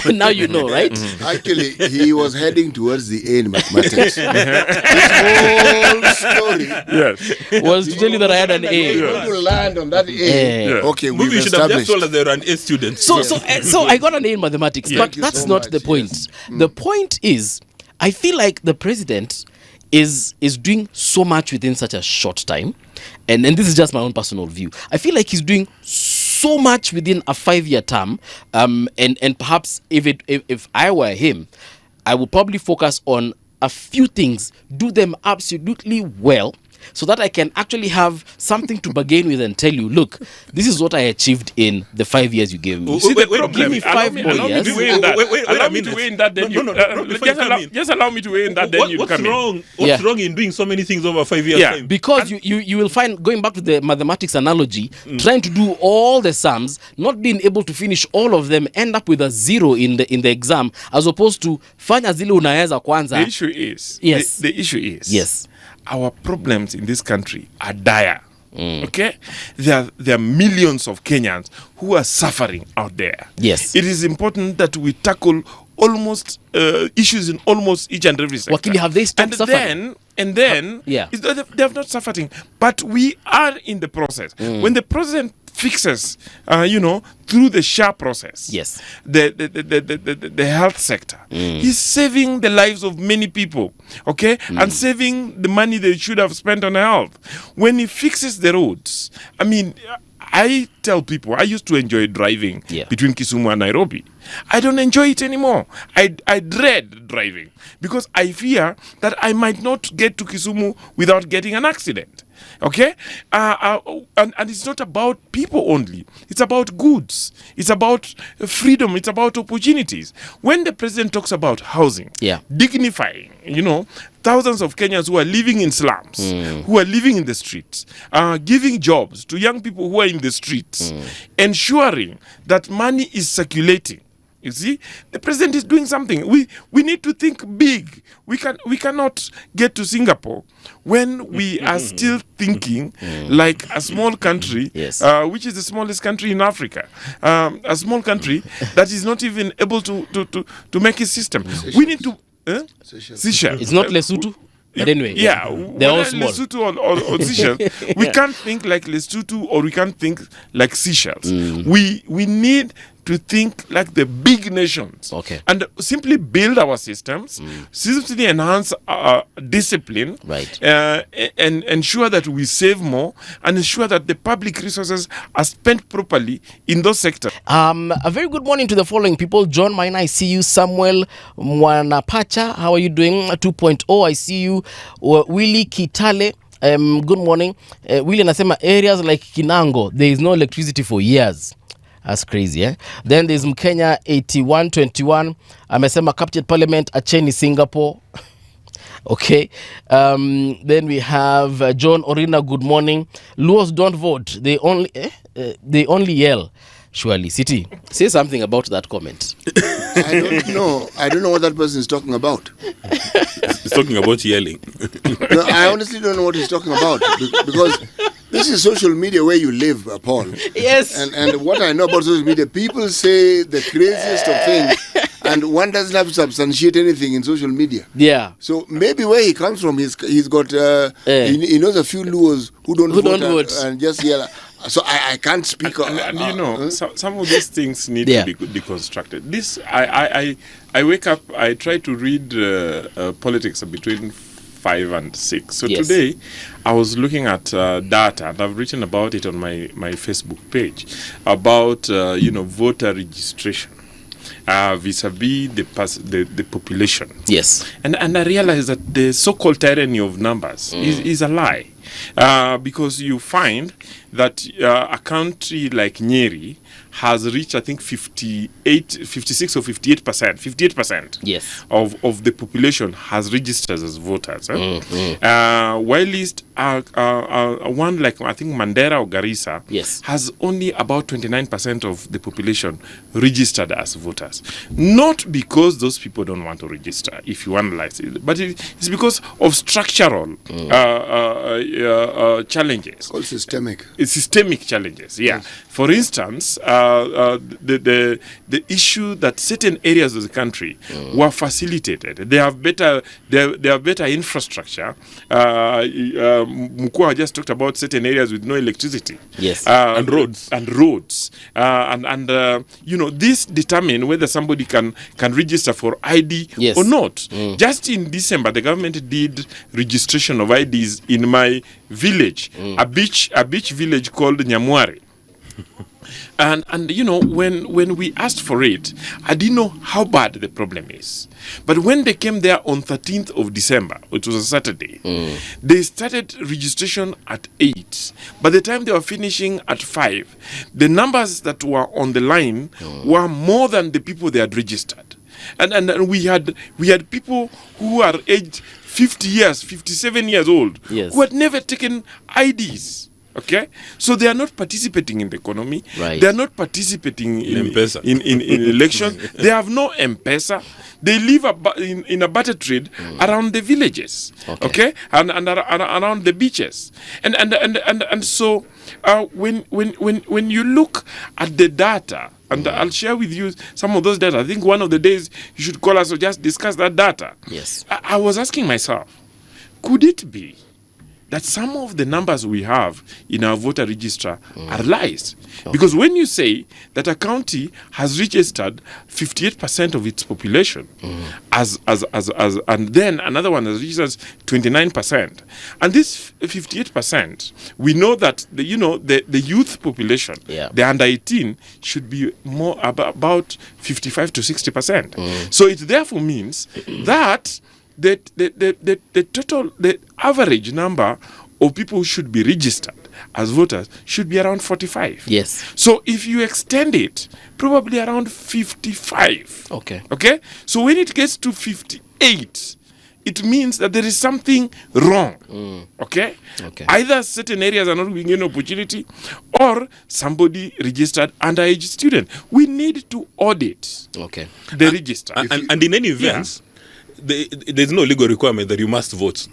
Now you know, right? Actually, he was heading towards the A in mathematics. His whole story was to tell you that I had an A. You land on that A. Okay, Maybe you should have just told us they were an A student. So I got an A in mathematics, but that's not the point. The point is, I feel like the president is doing so much within such a short time, and this is just my own personal view. I feel like he's doing so much within a 5-year term, and perhaps if I were him, I would probably focus on a few things, do them absolutely well, so that I can actually have something to bargain with and tell you, look, this is what I achieved in the 5 years you gave me. Give me 5 more years. Allow me to weigh in that. Just allow me to weigh in that. Then you come in. What's wrong in doing so many things over 5 years? Time? Because you will find, going back to the mathematics analogy, trying to do all the sums, not being able to finish all of them, end up with a 0 in the exam, as opposed to fanya zile unaweza kwanza. The issue is our problems in this country are dire. Okay, there are millions of Kenyans who are suffering out there. Yes, it is important that we tackle almost issues in almost each and every sector. Wakili, have they stopped suffering? They have not suffering, but we are in the process. When the president fixes, through the SHA process, the health sector, he's saving the lives of many people, okay, and saving the money they should have spent on health. When he fixes the roads, I mean, I tell people, I used to enjoy driving between Kisumu and Nairobi. I don't enjoy it anymore. I dread driving because I fear that I might not get to Kisumu without getting an accident. Okay? And it's not about people only. It's about goods. It's about freedom. It's about opportunities. When the president talks about housing, dignifying, thousands of Kenyans who are living in slums, who are living in the streets, giving jobs to young people who are in the streets, ensuring that money is circulating. You see, the president is doing something. We need to think big. We cannot get to Singapore when we are still thinking like a small country, which is the smallest country in Africa, a small country that is not even able to make a system. We need to Seychelles. It's not Lesotho. But anyway, they're all small. Lesotho or Seychelles, we can't think like Lesotho or we can't think like Seychelles. We need to think like the big nations, and simply build our systems, simply enhance our discipline, and ensure that we save more, and ensure that the public resources are spent properly in those sectors. A very good morning to the following people. John Maina, I see you. Samuel Mwanapacha, how are you doing? 2.0, I see you. Willie Kitale, Good morning. William anasema areas like Kinango, there is no electricity for years. That's crazy, eh? Then there's Mkenya 8121. Amesema Captured Parliament, Acheni, Singapore. Okay. Then we have John Orina, good morning. Luos don't vote. They only yell. Surely. City, say something about that comment. I don't know. I don't know what that person is talking about. He's talking about yelling. No, I honestly don't know what he's talking about because this is social media where you live, Paul. Yes. And what I know about social media, people say the craziest of things, and one doesn't have to substantiate anything in social media. Yeah. So maybe where he comes from, he's got he knows a few Luos who don't vote. And just yell. So I can't speak. And you know, some of these things need to be deconstructed. This I wake up. I try to read politics between 5 and 6. So today, I was looking at data, and I've written about it on my Facebook page about voter registration vis-a-vis the population. Yes. And I realized that the so-called tyranny of numbers is a lie. Because you find that a country like Nyeri has reached, I think, 56 or 58%. Yes. Of the population has registered as voters. Whilst one like, I think, Mandera or Garissa has only about 29% of the population registered as voters. Not because those people don't want to register, if you analyze it, but it's because of structural challenges. It's called systemic. It's systemic challenges. Yeah. Yes. For instance, the issue that certain areas of the country were facilitated. They have better infrastructure. Mokua just talked about certain areas with no electricity. Yes. And roads. This determine whether somebody can register for ID or not. Just in December, the government did registration of IDs in my village, a beach village called Nyamori. And when we asked for it, I didn't know how bad the problem is. But when they came there on 13th of December, which was a Saturday, they started registration at 8. By the time they were finishing at 5, the numbers that were on the line were more than the people they had registered. And we had people who are aged 50 years, 57 years old, who had never taken IDs. Okay, so they are not participating in the economy. Right. They are not participating in elections. They have no M-Pesa. They live in a barter trade around the villages. Okay, and around the beaches. And so when you look at the data, and I'll share with you some of those data. I think one of the days you should call us or just discuss that data. Yes. I was asking myself, could it be that some of the numbers we have in our voter register are lies? Because when you say that a county has registered 58% of its population and then another one has registered 29%, and this 58%, we know that the youth population, the under 18, should be more about 55 to 60%. So it therefore means that the average number of people who should be registered as voters should be around 45. Yes. So if you extend it, probably around 55. Okay? So when it gets to 58, it means that there is something wrong. Okay? Either certain areas are not being given opportunity, or somebody registered underage student. We need to audit the register. And in any event, there's no legal requirement that you must vote.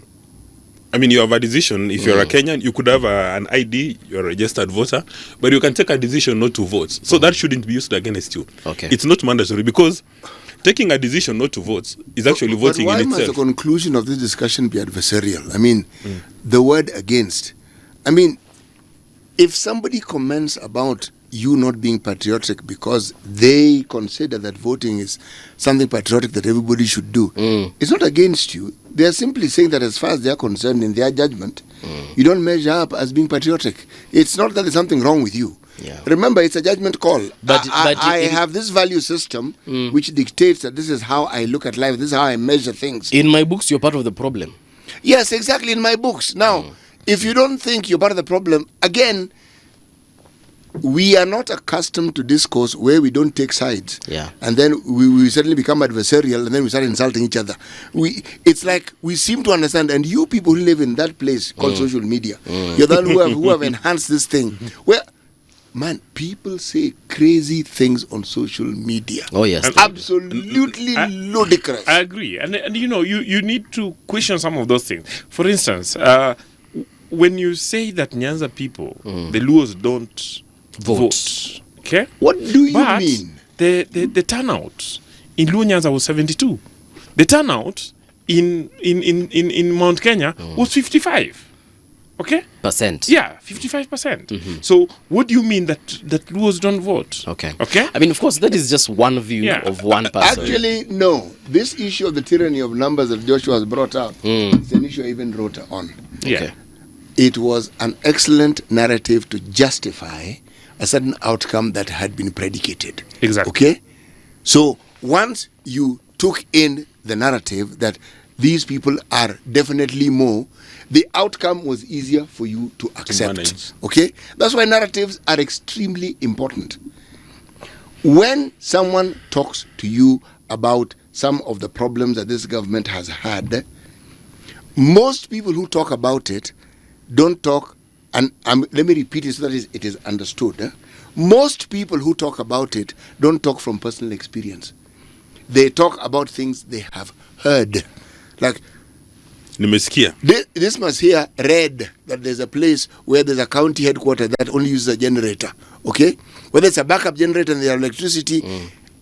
I mean, you have a decision. If you're a Kenyan, you could have an ID, you're a registered voter, but you can take a decision not to vote. So that shouldn't be used against you. It's not mandatory, because taking a decision not to vote is actually voting in itself. Why must the conclusion of this discussion be adversarial? I mean, the word against. I mean, if somebody comments about you not being patriotic because they consider that voting is something patriotic that everybody should do, it's not against you. They are simply saying that as far as they are concerned, in their judgment, you don't measure up as being patriotic. It's not that there's something wrong with you. Remember, it's a judgment call. But I have this value system which dictates that this is how I look at life, this is how I measure things. In my books, you're part of the problem. Yes, exactly, in my books. Now, if you don't think you're part of the problem, again, we are not accustomed to discourse where we don't take sides. Yeah. And then we suddenly become adversarial and then we start insulting each other. It's like we seem to understand, and you people who live in that place called social media, you're the one who have enhanced this thing. Where, man, people say crazy things on social media. Oh, yes. Absolutely ludicrous. I agree. And you know, you need to question some of those things. For instance, when you say that Nyanza people, the Luos don't vote. Okay? What do you mean? The turnout in Luo Nyanza was 72. The turnout in Mount Kenya was 55. Okay? Percent. Yeah, 55%. So what do you mean that Luos don't vote? Okay. Okay? I mean, of course, that is just one view of one person. Actually, no. This issue of the tyranny of numbers that Joshua has brought up, it's an issue I even wrote on. Yeah. Okay. It was an excellent narrative to justify a certain outcome that had been predicated. Exactly. Okay? So once you took in the narrative that these people are definitely more, the outcome was easier for you to accept. manage. Okay? That's why narratives are extremely important. When someone talks to you about some of the problems that this government has had, most people who talk about it don't talk, and let me repeat it so that it is understood. Most people who talk about it don't talk from personal experience. They talk about things they have heard. Like, Nimesikia. Dismas here read that there's a place where there's a county headquarters that only uses a generator. Okay? Whether it's a backup generator and they have electricity,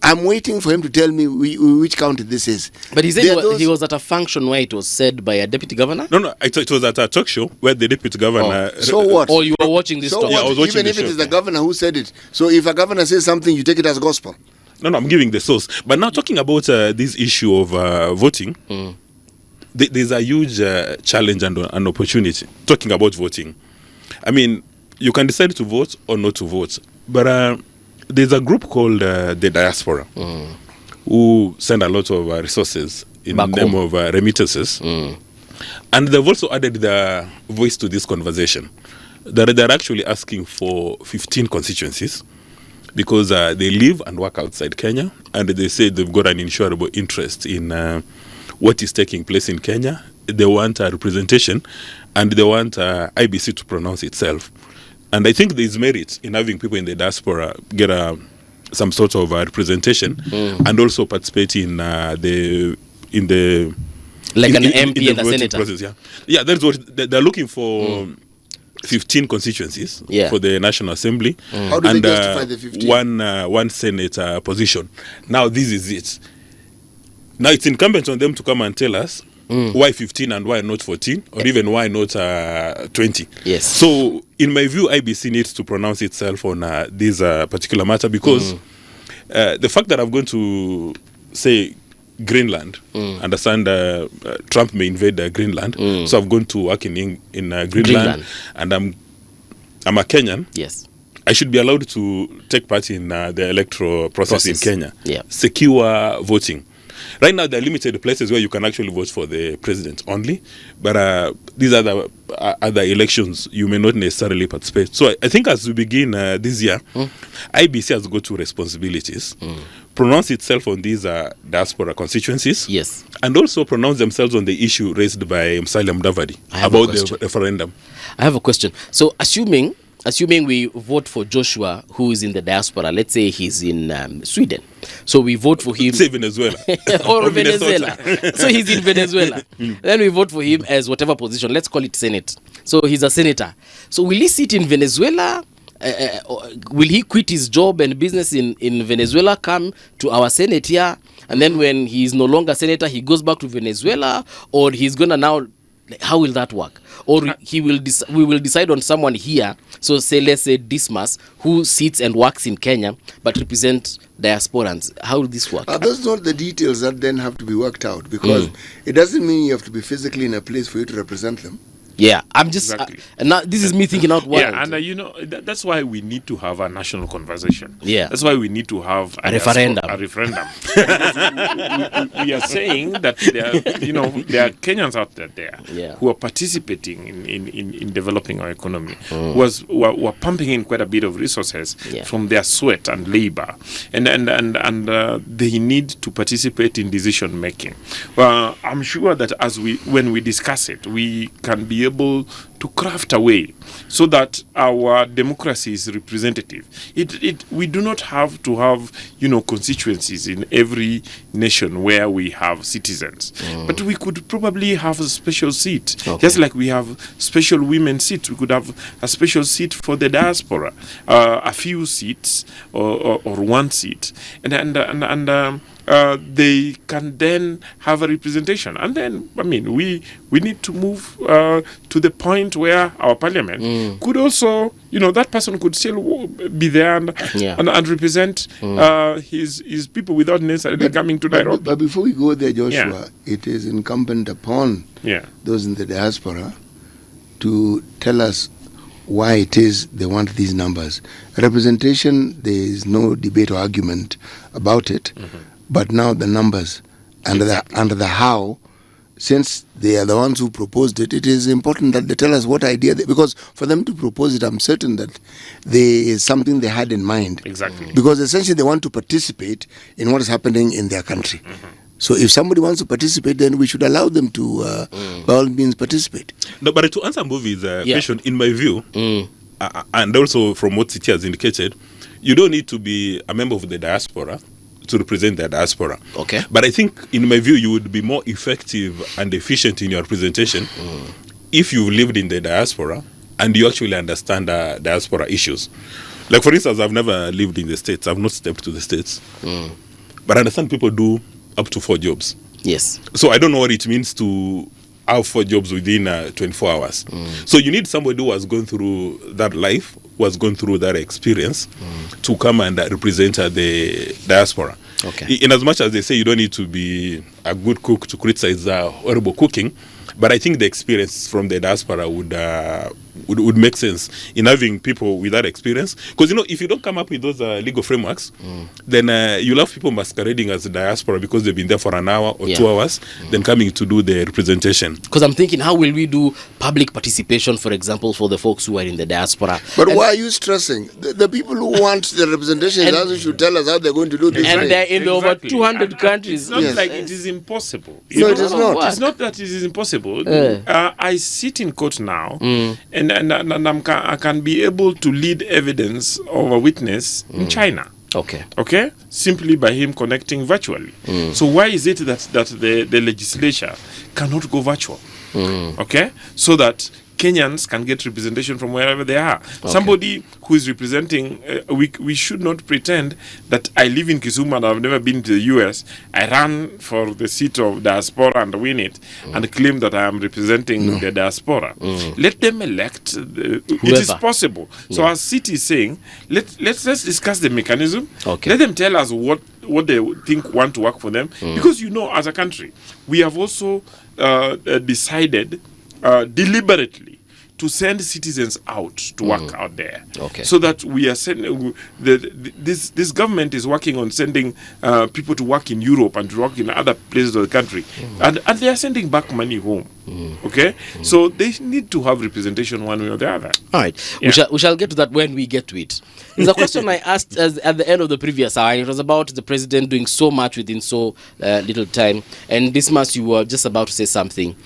I'm waiting for him to tell me which county this is. But he said he was at a function where it was said by a deputy governor? No, I thought it was at a talk show where the deputy governor. So what? Or you were watching this So talk? Yeah, I what? was watching Even the if it show. is the governor who said it. So if a governor says something, you take it as gospel. No, I'm giving the source. But now talking about this issue of voting, there's a huge challenge and an opportunity. Talking about voting, I mean, you can decide to vote or not to vote. But there's a group called the diaspora who send a lot of resources in the Back name home. of remittances. And they've also added their voice to this conversation. They're actually asking for 15 constituencies because they live and work outside Kenya, and they say they've got an insurable interest in what is taking place in Kenya. They want a representation, and they want IBC to pronounce itself. And I think there's merit in having people in the diaspora get some sort of representation and also participate in the Like an in MP the and a voting senator. process, yeah, that's what they're looking for. 15 constituencies for the National Assembly. How do they justify the 15? One Senate position. Now this is it. Now it's incumbent on them to come and tell us why 15 and why not 14, or even why not 20. Yes. So in my view, IBC needs to pronounce itself on this particular matter, because the fact that I'm going to say Greenland, understand Trump may invade Greenland, so I've gone to work in Greenland, and I'm a Kenyan. Yes. I should be allowed to take part in the electoral process in Kenya. Yeah. Secure voting. Right now, there are limited places where you can actually vote for the president only, but these are the other elections you may not necessarily participate. So I think as we begin this year, IBC has got two responsibilities. Pronounce itself on these diaspora constituencies. Yes. And also pronounce themselves on the issue raised by Musalia Mudavadi about the referendum. I have a question. So assuming we vote for Joshua, who is in the diaspora, let's say he's in Sweden. So we vote for him. Say Venezuela. or Minnesota. Venezuela. So he's in Venezuela. Then we vote for him as whatever position. Let's call it Senate. So he's a senator. So will he sit in Venezuela? Will he quit his job and business in Venezuela, come to our Senate here, and then when he is no longer senator, he goes back to Venezuela? Or he's going to now... How will that work? Or we will decide on someone here. So say, let's say Dismas, who sits and works in Kenya but represents diasporans. How will this work? Those are not the details that then have to be worked out, because it doesn't mean you have to be physically in a place for you to represent them. Yeah, I'm just Exactly. now this is me thinking out loud. Yeah, and that's why we need to have a national conversation. Yeah. That's why we need to have A referendum. A referendum. we are saying that there are Kenyans out there Yeah. who are participating in developing our economy, who are pumping in quite a bit of resources from their sweat and labor, and they need to participate in decision making. Well, I'm sure that when we discuss it, we can be able to craft a way so that our democracy is representative. We do not have to have constituencies in every nation where we have citizens, but we could probably have a special seat, just like we have special women seats. We could have a special seat for the diaspora, a few seats or one seat, and they can then have a representation. And then, we need to move to the point where our parliament could also, that person could still be there and represent his people without necessarily coming to Nairobi. But before we go there, Joshua, it is incumbent upon Yeah. those in the diaspora to tell us why it is they want these numbers. Representation, there is no debate or argument about it. But now the numbers and the how, since they are the ones who proposed it, it is important that they tell us what idea because for them to propose it, I'm certain that there is something they had in mind. Exactly. Because essentially they want to participate in what is happening in their country. So if somebody wants to participate, then we should allow them to, by all means, participate. No, but to answer Mbovi's question, in my view, and also from what Titi has indicated, you don't need to be a member of the diaspora to represent the diaspora. Okay. But I think, in my view, you would be more effective and efficient in your representation if you lived in the diaspora and you actually understand diaspora issues. Like, for instance, I've never lived in the States. I've not stepped to the States. But I understand people do up to 4 jobs. Yes. So I don't know what it means to have 4 jobs within 24 hours. So you need somebody who has gone through that life, who has gone through that experience to come and represent the diaspora. Okay. In as much as they say you don't need to be a good cook to criticize horrible cooking, but I think the experience from the diaspora would make sense in having people with that experience. Because, if you don't come up with those legal frameworks, then you'll have people masquerading as a diaspora because they've been there for an hour or 2 hours, then coming to do the representation. Because I'm thinking, how will we do public participation, for example, for the folks who are in the diaspora? But why are you stressing? The people who want the representation also should tell us how they're going to do this. And they're in over Exactly. 200 countries. It's not Yes. like it is impossible. No, it is not. It's not that it is impossible. I sit in court now, and I can be able to lead evidence of a witness in China. Okay. Simply by him connecting virtually. So why is it that the legislature cannot go virtual? Okay, so that Kenyans can get representation from wherever they are. Somebody who is representing, we should not pretend that I live in Kisumu and I've never been to the US. I ran for the seat of diaspora and win it and claim that I am representing the diaspora. Let them elect. It is possible. So our city is saying, let's discuss the mechanism. Let them tell us what they think want to work for them. Because as a country, we have also decided deliberately to send citizens out to work out there, so that we are sending this government is working on sending people to work in Europe and to work in other places of the country, and they are sending back money home. So they need to have representation one way or the other. All right, we shall get to that when we get to it. There's a question I asked at the end of the previous hour, and it was about the president doing so much within so little time. And Dismas, you were just about to say something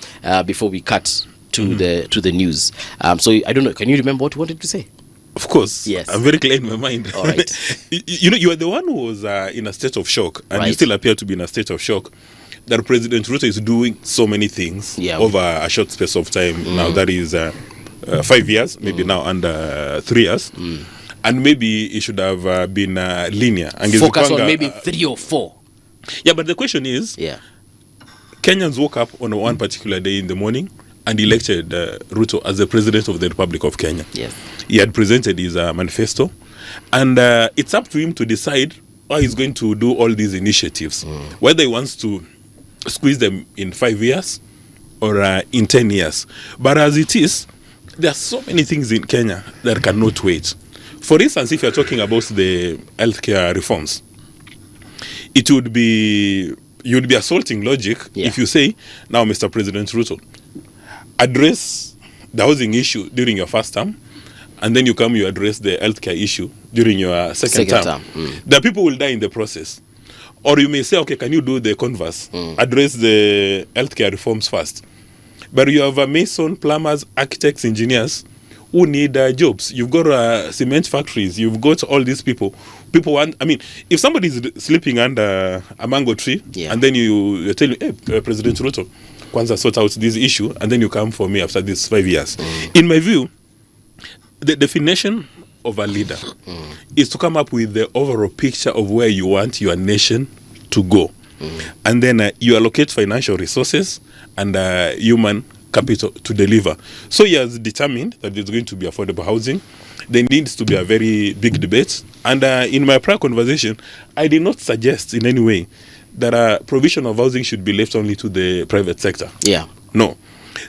before we cut to the news. So I don't know. Can you remember what you wanted to say? Of course. Yes. I'm very clear in my mind. All right. You are the one who was in a state of shock, and you still appear to be in a state of shock that President Ruto is doing so many things over a short space of time. Now that is 5 years, maybe now under 3 years. And maybe it should have been linear. And focus on maybe 3 or 4. Yeah, but the question is, Kenyans woke up on one particular day in the morning and elected Ruto as the president of the Republic of Kenya. Yes. He had presented his manifesto, and it's up to him to decide how he's going to do all these initiatives, whether he wants to squeeze them in 5 years or in 10 years. But as it is, there are so many things in Kenya that cannot wait. For instance, if you're talking about the healthcare reforms, you'd be assaulting logic if you say, now, Mr. President Ruto, address the housing issue during your first term, and then you address the healthcare issue during your second term. The people will die in the process. Or you may say, okay, can you do the converse? Address the healthcare reforms first. But you have mason, plumbers, architects, engineers who need jobs. You've got cement factories. You've got all these people. People want, I mean, if somebody is sleeping under a mango tree, and then you tell me, hey, President Ruto, Kwanza sort out this issue, and then you come for me after these 5 years. In my view, the definition of a leader is to come up with the overall picture of where you want your nation to go. And then you allocate financial resources and human capital to deliver. So he has determined that there's going to be affordable housing. There needs to be a very big debate. And in my prior conversation, I did not suggest in any way that provision of housing should be left only to the private sector. No.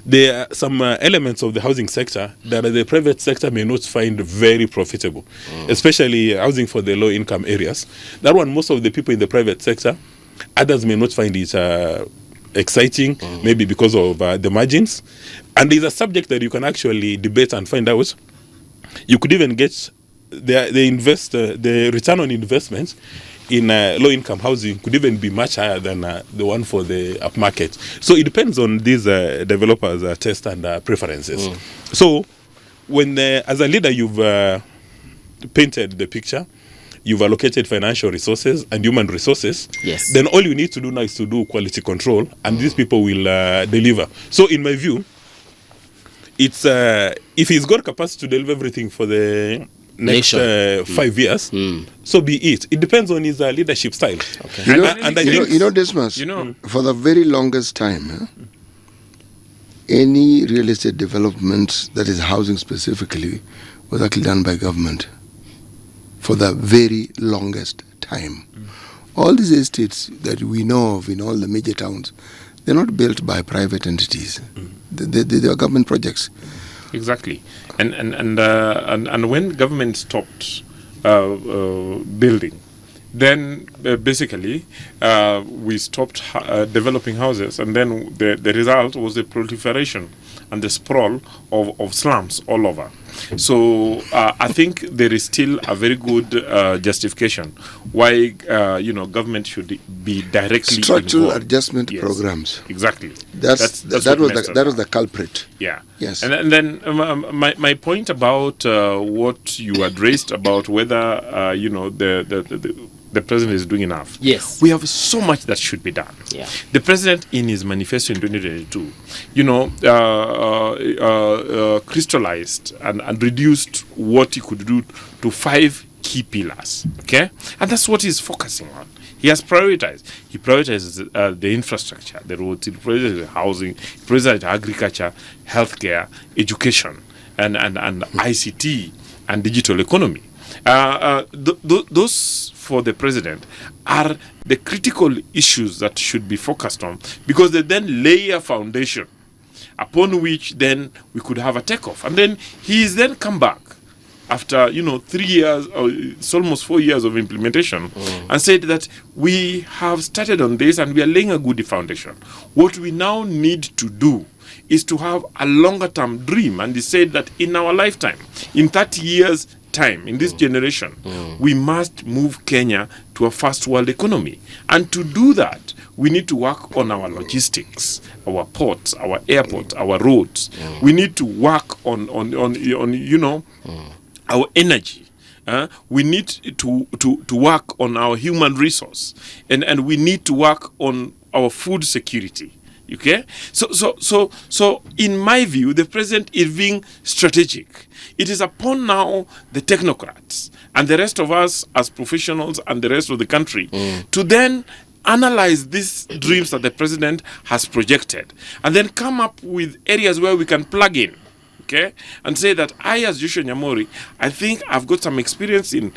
There are some elements of the housing sector that the private sector may not find very profitable, especially housing for the low-income areas. That one, most of the people in the private sector, others may not find it exciting, maybe because of the margins. And there's a subject that you can actually debate and find out. You could even get the return on investment in low-income housing could even be much higher than the one for the upmarket. So it depends on these developers' taste and preferences. So when, as a leader, you've painted the picture, you've allocated financial resources and human resources, then all you need to do now is to do quality control, and these people will deliver. So in my view, it's if he's got capacity to deliver everything for the next 5 years, so be it. It depends on his leadership style. You know, Dismas, for the very longest time, any real estate development that is housing specifically was actually done by government for the very longest time. All these estates that we know of in all the major towns, they're not built by private entities. They are government projects. Exactly, and when government stopped building, then basically we stopped developing houses, and then the result was the proliferation and the sprawl of slums all over. So I think there is still a very good justification why government should be directly structural involved. Adjustment programs. Exactly. That was the culprit. Yeah. Yes. And then my point about what you addressed about whether the president is doing enough. Yes. We have so much that should be done. Yeah. The president in his manifesto in 2022, crystallized and reduced what he could do to 5 key pillars. Okay? And that's what he's focusing on. He has prioritized. He prioritizes the infrastructure, the roads, he prioritizes the housing, he prioritizes agriculture, healthcare, education, and ICT and digital economy. Those for the president are the critical issues that should be focused on, because they then lay a foundation upon which then we could have a takeoff. And then he is then come back after 3 years, or it's almost 4 years of implementation, and said that we have started on this and we are laying a good foundation. What we now need to do is to have a longer term dream. And he said that in our lifetime, in 30 years time, in this generation, we must move Kenya to a first world economy. And to do that, we need to work on our logistics, our ports, our airports, our roads. We need to work on our energy. We need to work on our human resource, and we need to work on our food security. Okay, so in my view, the president is being strategic. It is upon now the technocrats and the rest of us as professionals and the rest of the country to then analyze these dreams that the president has projected, and then come up with areas where we can plug in. Okay, and say that I, as Joshua Nyamori, I think I've got some experience in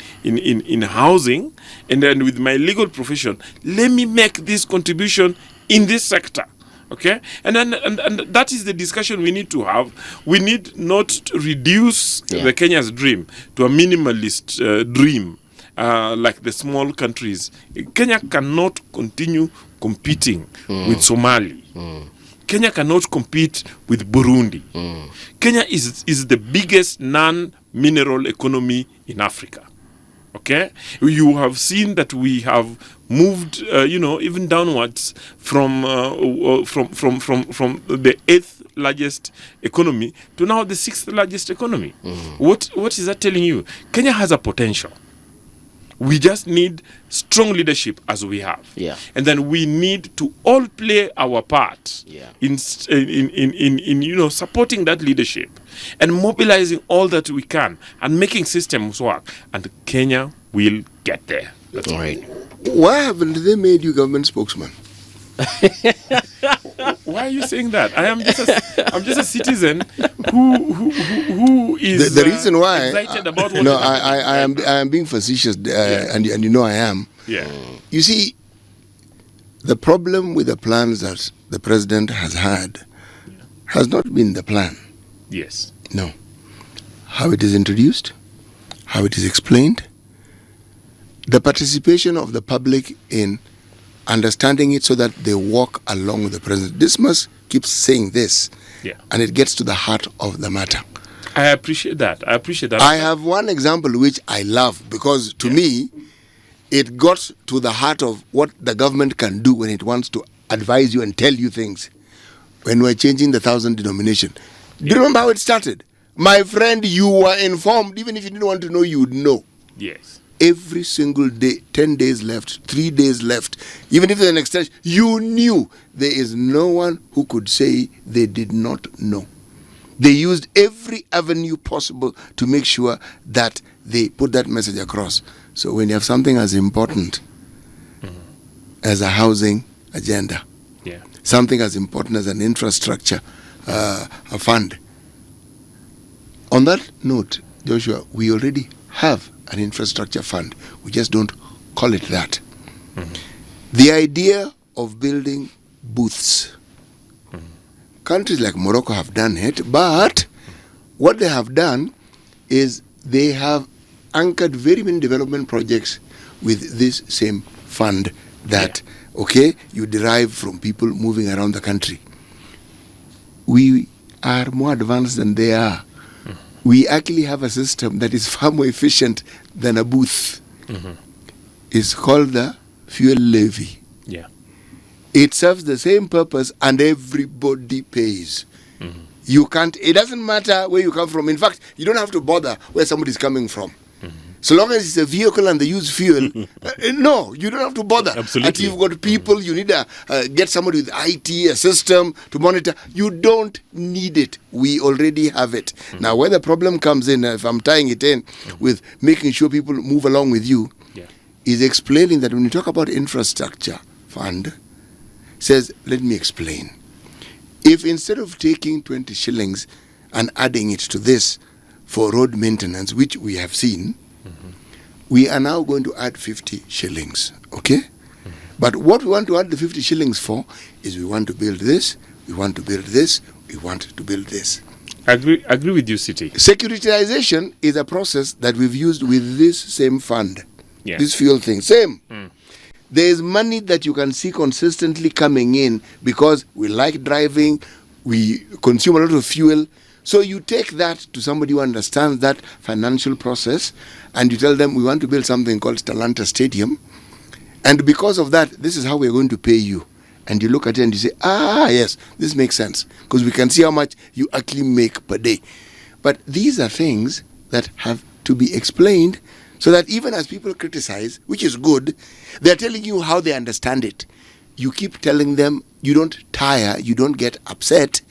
housing, and then with my legal profession, let me make this contribution in this sector. Okay, and then and that is the discussion we need to have. We need not to reduce the Kenya's dream to a minimalist dream, like the small countries. Kenya cannot continue competing with Somali. Kenya cannot compete with Burundi. Kenya is the biggest non-mineral economy in Africa. Okay, you have seen that we have moved, even downwards from the 8th largest economy to now the 6th largest economy. What is that telling you? Kenya has a potential. We just need strong leadership as we have, and then we need to all play our part in supporting that leadership and mobilizing all that we can and making systems work. And Kenya will get there. That's right. Why haven't they made you government spokesman? Why are you saying that? I'm just a citizen who is the reason why excited about what no, is happening. I am being facetious, and you know I am. Yeah. You see, the problem with the plans that the president has had has not been the plan. Yes. No. How it is introduced, how it is explained, the participation of the public in understanding it so that they walk along with the president. Dismas keeps saying this, and it gets to the heart of the matter. I appreciate that. I have one example which I love because to me, it got to the heart of what the government can do when it wants to advise you and tell you things. When we're changing the 1,000 denomination. Do you remember how it started? My friend, you were informed. Even if you didn't want to know, you would know. Yes. Every single day, 10 days left, 3 days left, even if there's an extension, you knew. There is no one who could say they did not know. They used every avenue possible to make sure that they put that message across. So when you have something as important as a housing agenda, something as important as an infrastructure, a fund. On that note, Joshua, we already have an infrastructure fund. We just don't call it that. The idea of building booths. Countries like Morocco have done it, but what they have done is they have anchored very many development projects with this same fund that, you derive from people moving around the country. We are more advanced than they are. We actually have a system that is far more efficient than a booth. It's called the fuel levy. It serves the same purpose and everybody pays. You can't, it doesn't matter where you come from. In fact, you don't have to bother where somebody's coming from. So long as it's a vehicle and they use fuel, no, you don't have to bother. Absolutely. Until you've got people, you need to get somebody with IT, a system to monitor. You don't need it. We already have it. Now, where the problem comes in, if I'm tying it in with making sure people move along with you, is explaining that when you talk about infrastructure fund, says, let me explain. If instead of taking 20 shillings and adding it to this for road maintenance, which we have seen, we are now going to add 50 shillings, okay? But what we want to add the 50 shillings for is we want to build this, we want to build this, we want to build this. Agree with you, City. Securitization is a process that we've used with this same fund, this fuel thing, same. There is money that you can see consistently coming in because we like driving, we consume a lot of fuel. So you take that to somebody who understands that financial process and you tell them we want to build something called Talanta Stadium. And because of that, this is how we're going to pay you. And you look at it and you say, yes, this makes sense. Because we can see how much you actually make per day. But these are things that have to be explained so that even as people criticize, which is good, they're telling you how they understand it. You keep telling them, you don't tire, you don't get upset,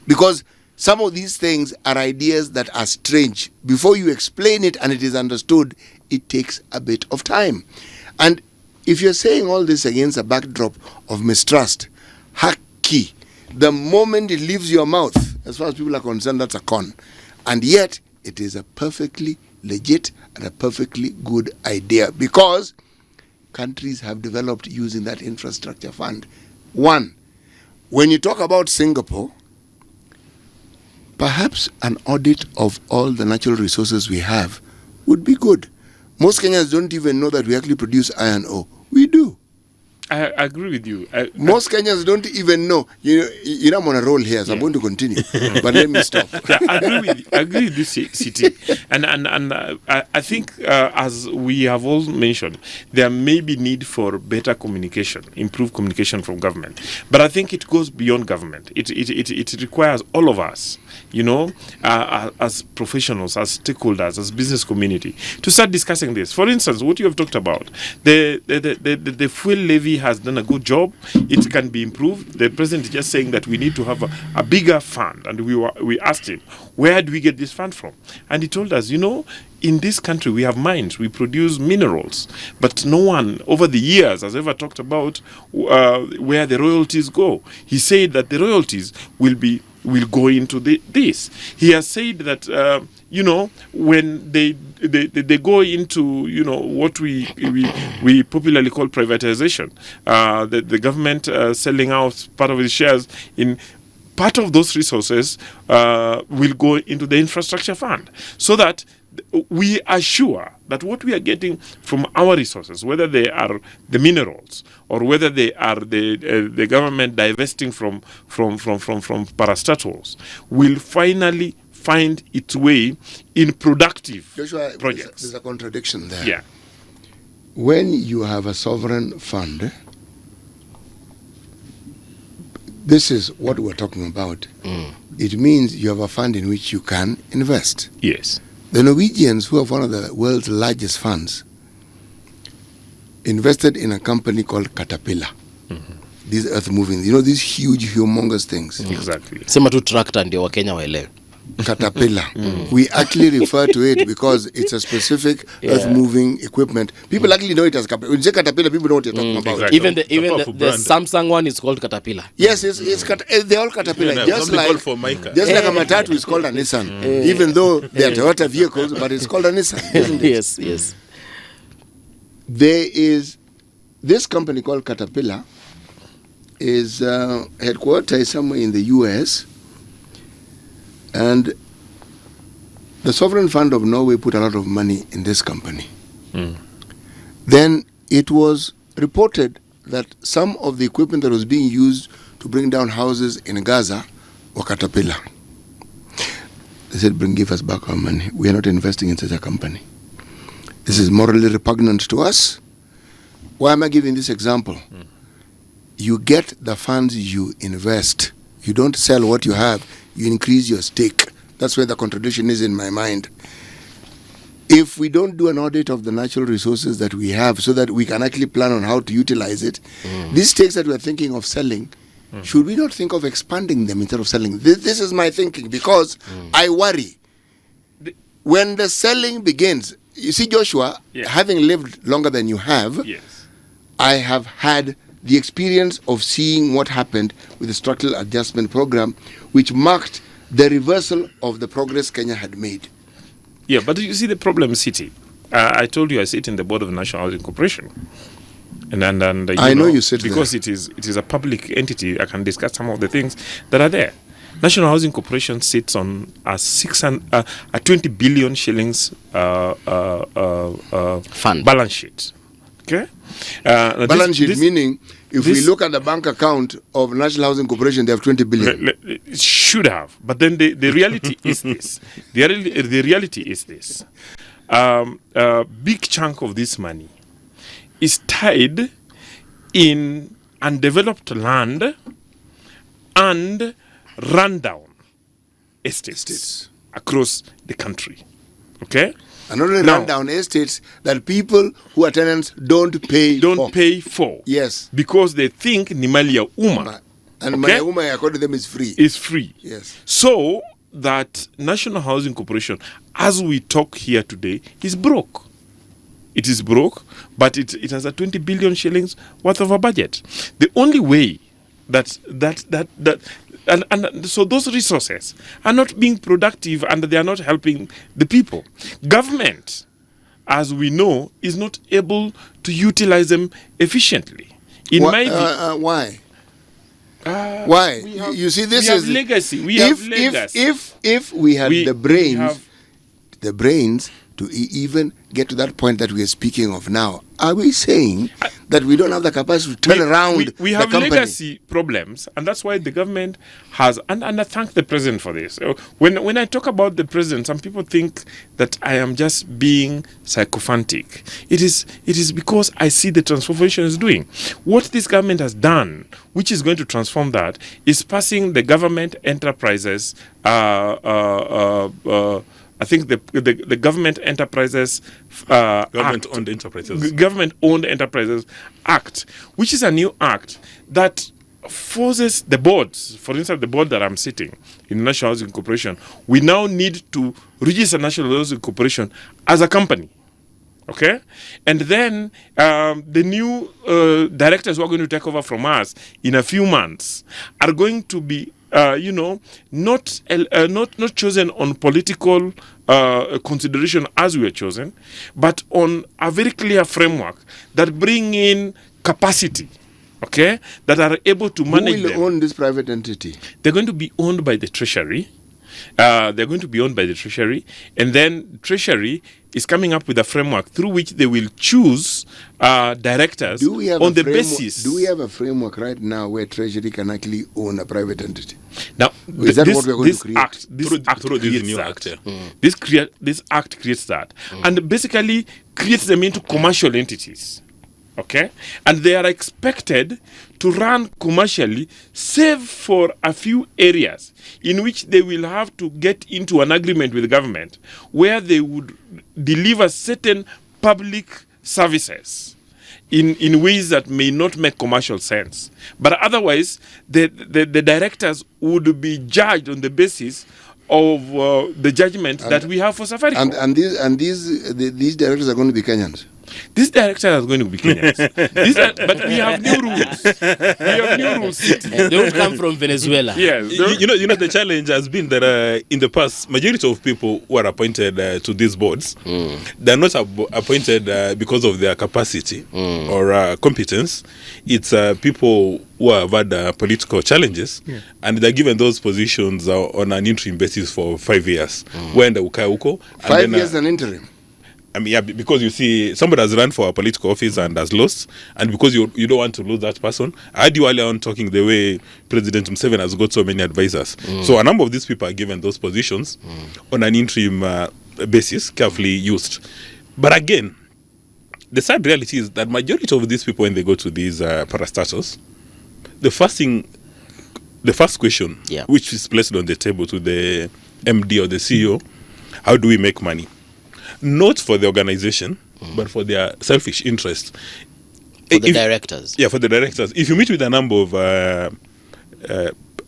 because some of these things are ideas that are strange. Before you explain it and it is understood, it takes a bit of time. And if you're saying all this against a backdrop of mistrust, haki, the moment it leaves your mouth, as far as people are concerned, that's a con. And yet, it is a perfectly legit and a perfectly good idea because countries have developed using that infrastructure fund. One, when you talk about Singapore, perhaps an audit of all the natural resources we have would be good. Most Kenyans don't even know that we actually produce iron ore. We do. I agree with you. Most Kenyans don't even know. You know, I'm on a roll here, so I'm going to continue. But let me stop. Yeah, I agree with this city. And I think, as we have all mentioned, there may be need for better communication, improved communication from government. But I think it goes beyond government. It requires all of us, as professionals, as stakeholders, as business community, to start discussing this. For instance, what you have talked about, the fuel levy has done a good job. It can be improved. The president is just saying that we need to have a bigger fund, and we asked him, where do we get this fund from? And he told us, in this country we have mines, we produce minerals, but no one over the years has ever talked about where the royalties go. He said that the royalties will go into this. He has said that when they go into what we popularly call privatization, the government selling out part of its shares in. Part of those resources will go into the infrastructure fund, so that we are sure that what we are getting from our resources, whether they are the minerals or whether they are the government divesting from parastatals, will finally find its way in productive projects. There's a contradiction there. Yeah. When you have a sovereign fund, this is what we're talking about. It means you have a fund in which you can invest. Yes. The Norwegians, who have one of the world's largest funds, invested in a company called Caterpillar. These earth-moving, these huge, humongous things. Exactly. Sema tu tractor ndio Wakenya waelewe. Caterpillar. We actually refer to it because it's a specific earth-moving equipment. People actually know it as Caterpillar. When you say Caterpillar, people know what you're talking about. Exactly. Even the Samsung one is called Caterpillar. Yes, they're all Caterpillar. Just like a Matatu is called a Nissan. Even though they are Toyota vehicles, but it's called a Nissan, isn't it? Yes. There is this company called Caterpillar is headquartered somewhere in the US. And the Sovereign Fund of Norway put a lot of money in this company. Then it was reported that some of the equipment that was being used to bring down houses in Gaza were Caterpillar. They said, give us back our money. We are not investing in such a company. This is morally repugnant to us. Why am I giving this example? You get the funds you invest. You don't sell what you have. You increase your stake. That's where the contradiction is in my mind. If we don't do an audit of the natural resources that we have so that we can actually plan on how to utilize it, these stakes that we're thinking of selling, should we not think of expanding them instead of selling? This is my thinking, because I worry. When the selling begins, you see, Joshua, having lived longer than you have, I have had the experience of seeing what happened with the structural adjustment program, which marked the reversal of the progress Kenya had made. Yeah, but you see the problem, City. I told you I sit in the board of the National Housing Corporation, and I know you sit because there. it is a public entity. I can discuss some of the things that are there. National Housing Corporation sits on a 20 billion shillings Fund. balance sheet. Okay, balance sheet meaning if we look at the bank account of National Housing Corporation, they have 20 billion. It should have, but then the reality is this. The reality is this. A big chunk of this money is tied in undeveloped land and rundown estates across the country. Okay? And not only rundown estates that people who are tenants don't pay for. Yes. Because they think ni mali ya umma. And mali ya umma, according to them, is free. Is free. Yes. So that National Housing Corporation, as we talk here today, is broke. It is broke, but it has a 20 billion shillings worth of a budget. The only way and so those resources are not being productive and they are not helping the people. Government, as we know, is not able to utilize them efficiently. Why? Why? We have, You see, this we is have legacy. We have legacy. If we had We the brains, have- to even get to that point that we are speaking of now, are we saying that we don't have the capacity to turn around we the have company? legacy problems, and that's why the government has, and I thank the president for this. When I talk about the president, some people think that I am just being sycophantic. It is because I see the transformation is doing. What this government has done, which is going to transform that, is passing the government enterprises I think the Government Enterprises Government-owned enterprises. Government-owned Enterprises Act, which is a new act that forces the boards, for instance, the board that I'm sitting in the National Housing Corporation, we now need to register National Housing Corporation as a company. Okay, and then the new directors who are going to take over from us in a few months are going to be, not chosen on political consideration as we were chosen, but on a very clear framework that bring in capacity. Okay, that are able to manage. Who will own this private entity? They're going to be owned by the Treasury. And then Treasury is coming up with a framework through which they will choose directors on the basis. Do we have a framework right now where Treasury can actually own a private entity? Now, is that what we're going to create? Through this new act, this act creates that, and basically creates them into commercial entities. Okay, and they are expected to run commercially, save for a few areas in which they will have to get into an agreement with the government where they would deliver certain public services in ways that may not make commercial sense. But otherwise, the directors would be judged on the basis of the judgment that we have for Safaricom. And these directors are going to be Kenyans. This director is going to be Kenyans. But we have new rules. We have new rules. They don't come from Venezuela. Yes. You know, the challenge has been that in the past, majority of people who are appointed to these boards, they're not appointed because of their capacity or competence. It's people who have had political challenges, and they're given those positions on an interim basis for 5 years. When the Ukauko, 5 years an interim. I mean, yeah, because you see, somebody has run for a political office and has lost, and because you don't want to lose that person. I heard you earlier on talking the way President Museveni has got so many advisors. So a number of these people are given those positions on an interim basis, carefully used. But again, the sad reality is that majority of these people, when they go to these parastatus, the first question, which is placed on the table to the MD or the CEO, how do we make money? Not for the organization, but for their selfish interest. For the directors. Yeah, for the directors. If you meet with a number of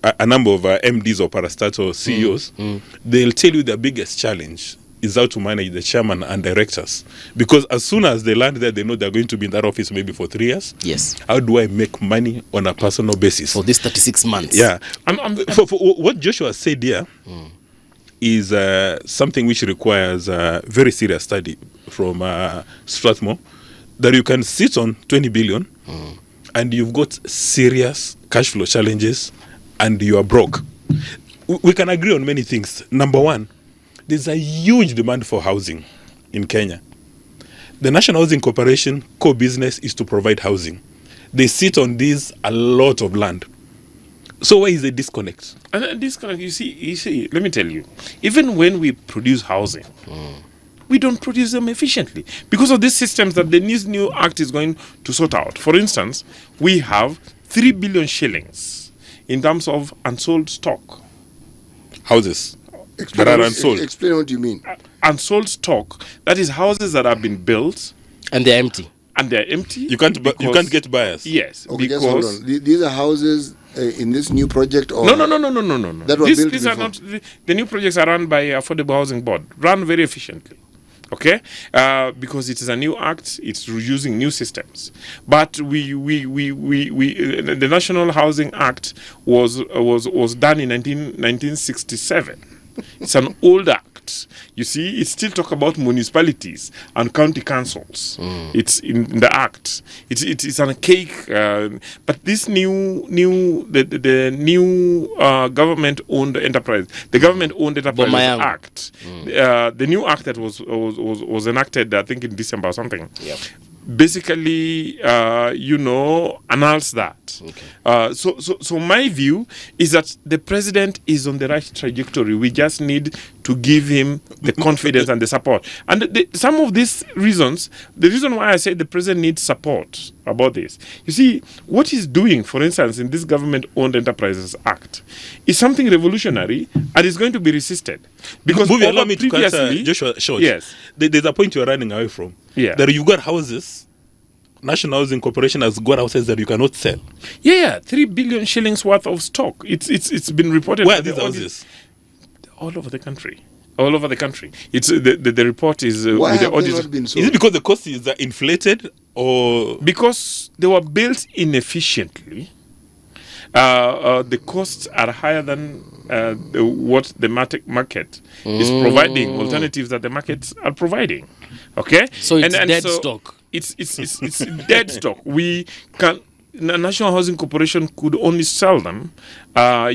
MDs or parastatal CEOs, they'll tell you their biggest challenge is how to manage the chairman and directors. Because as soon as they land there, they know they're going to be in that office maybe for 3 years. Yes. How do I make money on a personal basis? For this 36 months. Yeah. For what Joshua said here, is something which requires very serious study from Strathmore, that you can sit on 20 billion and you've got serious cash flow challenges and you are broke. We can agree on many things. Number one, there's a huge demand for housing in Kenya. The National Housing Corporation core business is to provide housing. They sit on a lot of land. So where is the disconnect? And disconnect, you see, let me tell you, even when we produce housing, we don't produce them efficiently because of these systems that the new act is going to sort out. For instance, we have 3 billion shillings in terms of unsold stock. Houses that are unsold. Explain what you mean. Unsold stock, that is houses that have been built. And they're empty. And they're empty. You can't get buyers. Yes. Okay, just hold on. These are houses in this new project, or no. That were built these before. are not the new projects are run by Affordable Housing Board, run very efficiently. Okay, because it is a new act, it's using new systems. But the National Housing Act was done in 1967. It's an old act. You see, it still talk about municipalities and county councils. It's in the act. It's an cake. But this new government-owned enterprise, the Government-owned Enterprises Bomayang. Act, the new act that was enacted, I think, in December or something. Yep. Basically, announce that. Okay. So my view is that the president is on the right trajectory. We just need to give him the confidence and the support. And some of these reasons, the reason why I say the president needs support about this, you see, what he's doing, for instance, in this Government-Owned Enterprises Act, is something revolutionary and is going to be resisted. Because Buvi, allow me to cut previously, Joshua short. yes, There's a point you're running away from. Yeah. That you got houses. National Housing Corporation has got houses that you cannot sell. yeah, 3 billion shillings worth of stock. It's been reported. Where by are these the audit- houses? all over the country. All over the country. It's the report is Why with the have they audit not been sold? Is it because the cost is inflated or because they were built inefficiently. The costs are higher than what the market is providing. Alternatives that the markets are providing. Okay, So it's dead stock. It's dead stock. We can. The National Housing Corporation could only sell them, at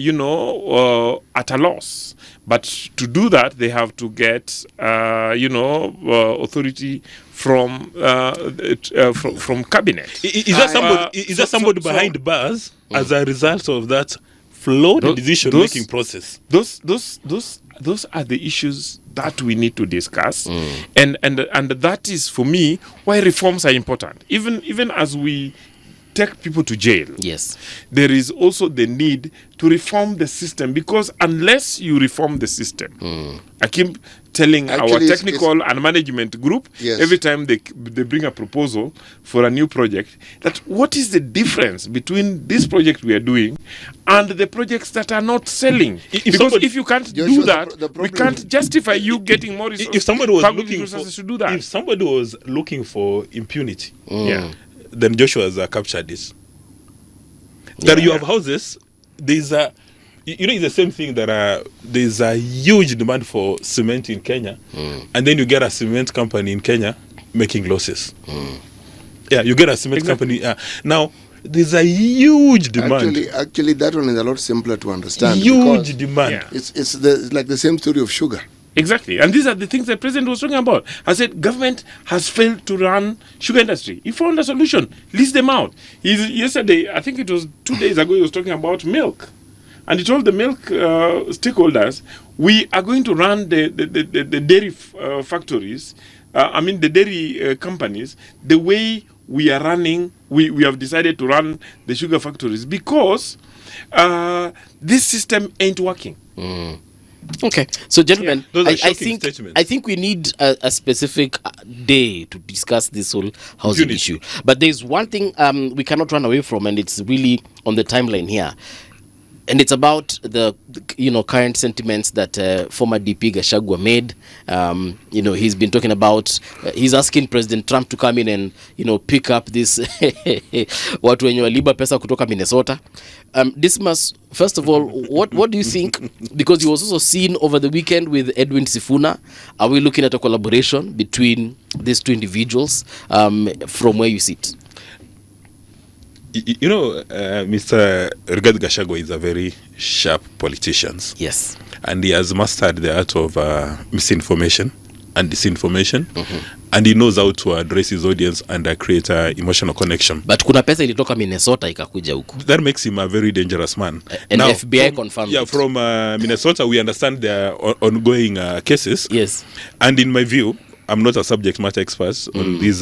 a loss. But to do that, they have to get, authority from cabinet. is that somebody? Is that somebody behind bars as a result of that flawed decision-making process? Those are the issues that we need to discuss, and that is for me why reforms are important. Even as we take people to jail, Yes. there is also the need to reform the system, because unless you reform the system, I keep telling Actually, our it's- technical and management group, Yes. every time they bring a proposal for a new project, that what is the difference between this project we are doing and the projects that are not selling? Because somebody- if you can't Joshua, do that, the we problem- can't justify you getting more resources. If somebody was public looking resources for, to do that. if somebody was looking for impunity, Yeah. then Joshua has captured this. That you have houses, there's a, it's the same thing that there's a huge demand for cement in Kenya, and then you get a cement company in Kenya making losses. Yeah, you get a cement company. Now, there's a huge demand. Actually, that one is a lot simpler to understand. Huge because demand. Yeah. it's like the same story of sugar. Exactly. And these are the things the president was talking about. I said, government has failed to run sugar industry. He found a solution. List them out. Yesterday, I think it was 2 days ago, he was talking about milk. And he told the milk stakeholders, we are going to run the dairy factories, the dairy companies, the way we are running, we have decided to run the sugar factories, because this system ain't working. Okay, so gentlemen, Those are I shocking think statements. we need a specific day to discuss this whole housing Unity. issue. But there's one thing we cannot run away from, and it's really on the timeline here, and it's about the current sentiments that former DP Gachagua made. He's been talking about he's asking President Trump to come in and pick up this watu wenye waliba pesa kutoka Minnesota. Dismas, first of all, what do you think? Because he was also seen over the weekend with Edwin Sifuna. Are we looking at a collaboration between these two individuals from where you sit? Mr. Rigathi Gachagua is a very sharp politician. Yes. And he has mastered the art of misinformation and disinformation. And he knows how to address his audience and create an emotional connection. But kuna pesa ilitoka Minnesota ikakuja huku. That makes him a very dangerous man. And FBI confirmed Yeah, it. from Minnesota, we understand their ongoing cases. Yes. And in my view, I'm not a subject matter expert on these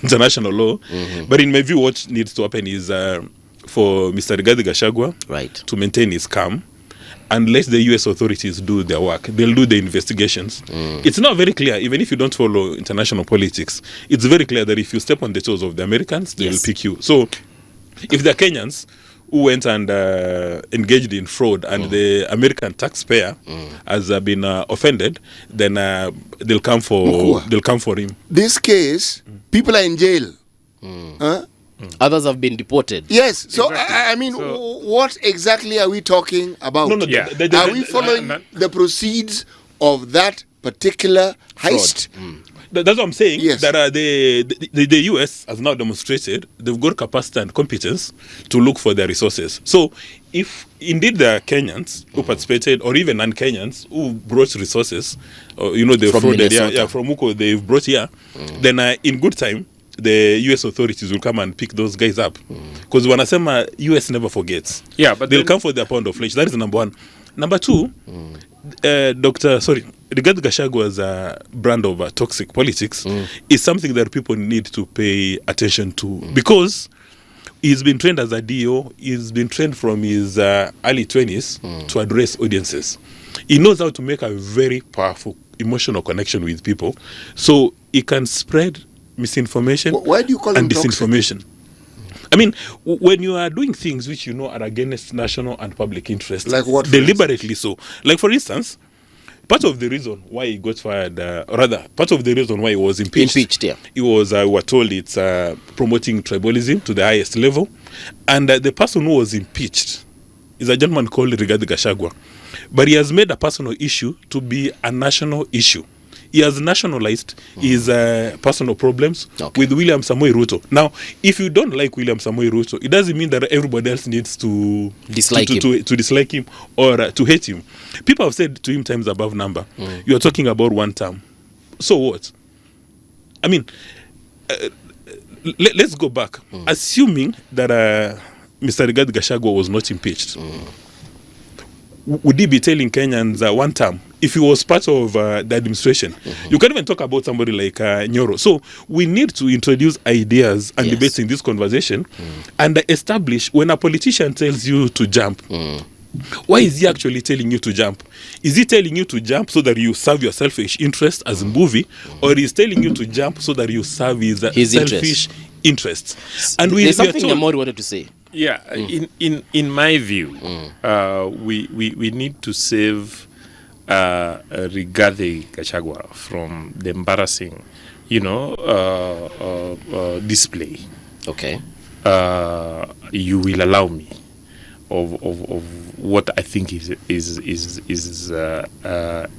international law. But in my view, what needs to happen is for Mr. Rigathi Gachagua Right. to maintain his calm and let the US authorities do their work. They'll do the investigations. It's not very clear, even if you don't follow international politics, it's very clear that if you step on the toes of the Americans, they'll Yes. pick you. So if the Kenyans who went and engaged in fraud and the American taxpayer has been offended, then they'll come for Mokua. him. This case, people are in jail. Huh? Others have been deported. Yes. So Exactly. I mean, So- what exactly are we talking about? No, Yeah. Are we following the proceeds of that particular heist? That's what I'm saying. Yes. That the US has now demonstrated they've got capacity and competence to look for their resources. So if indeed there are Kenyans who participated, or even non-Kenyans who brought resources, they From frauded, Minnesota. from Mokua they've brought here, then in good time the US authorities will come and pick those guys up. Because wanasema US never forgets. Yeah, but they'll then- come for their pound of flesh. That is number one. Number two, Rigathi Gachagua's brand of toxic politics is something that people need to pay attention to, because he's been trained as a DO. He's been trained from his early 20s to address audiences. He knows how to make a very powerful emotional connection with people, so he can spread misinformation Why do you call and him toxic? disinformation. I mean, when you are doing things which you know are against national and public interest, Like what, for deliberately so. Like, for instance, part of the reason why he got fired, part of the reason why he was impeached, Yeah. it was, we were told it's promoting tribalism to the highest level. And the person who was impeached is a gentleman called Rigathi Gachagua. But he has made a personal issue to be a national issue. He has nationalized his personal problems with William Samoei Ruto. Now, if you don't like William Samoei Ruto, it doesn't mean that everybody else needs to Dislike him. to dislike him or to hate him. People have said to him times above number, you are talking about one term. So what? I mean, let's go back. Assuming that Mr. Rigathi Gachagua was not impeached, would he be telling Kenyans one term if he was part of the administration? You can't even talk about somebody like Nyoro. So we need to introduce ideas and debates in this conversation and establish, when a politician tells you to jump, why is he actually telling you to jump? Is he telling you to jump so that you serve your selfish interest as a movie, or is telling you to jump so that you serve his selfish interests? And There's something Nyamori wanted to say. Yeah, in my view, we need to save Rigathi Gachagua from the embarrassing, display. Okay. You will allow me of what I think is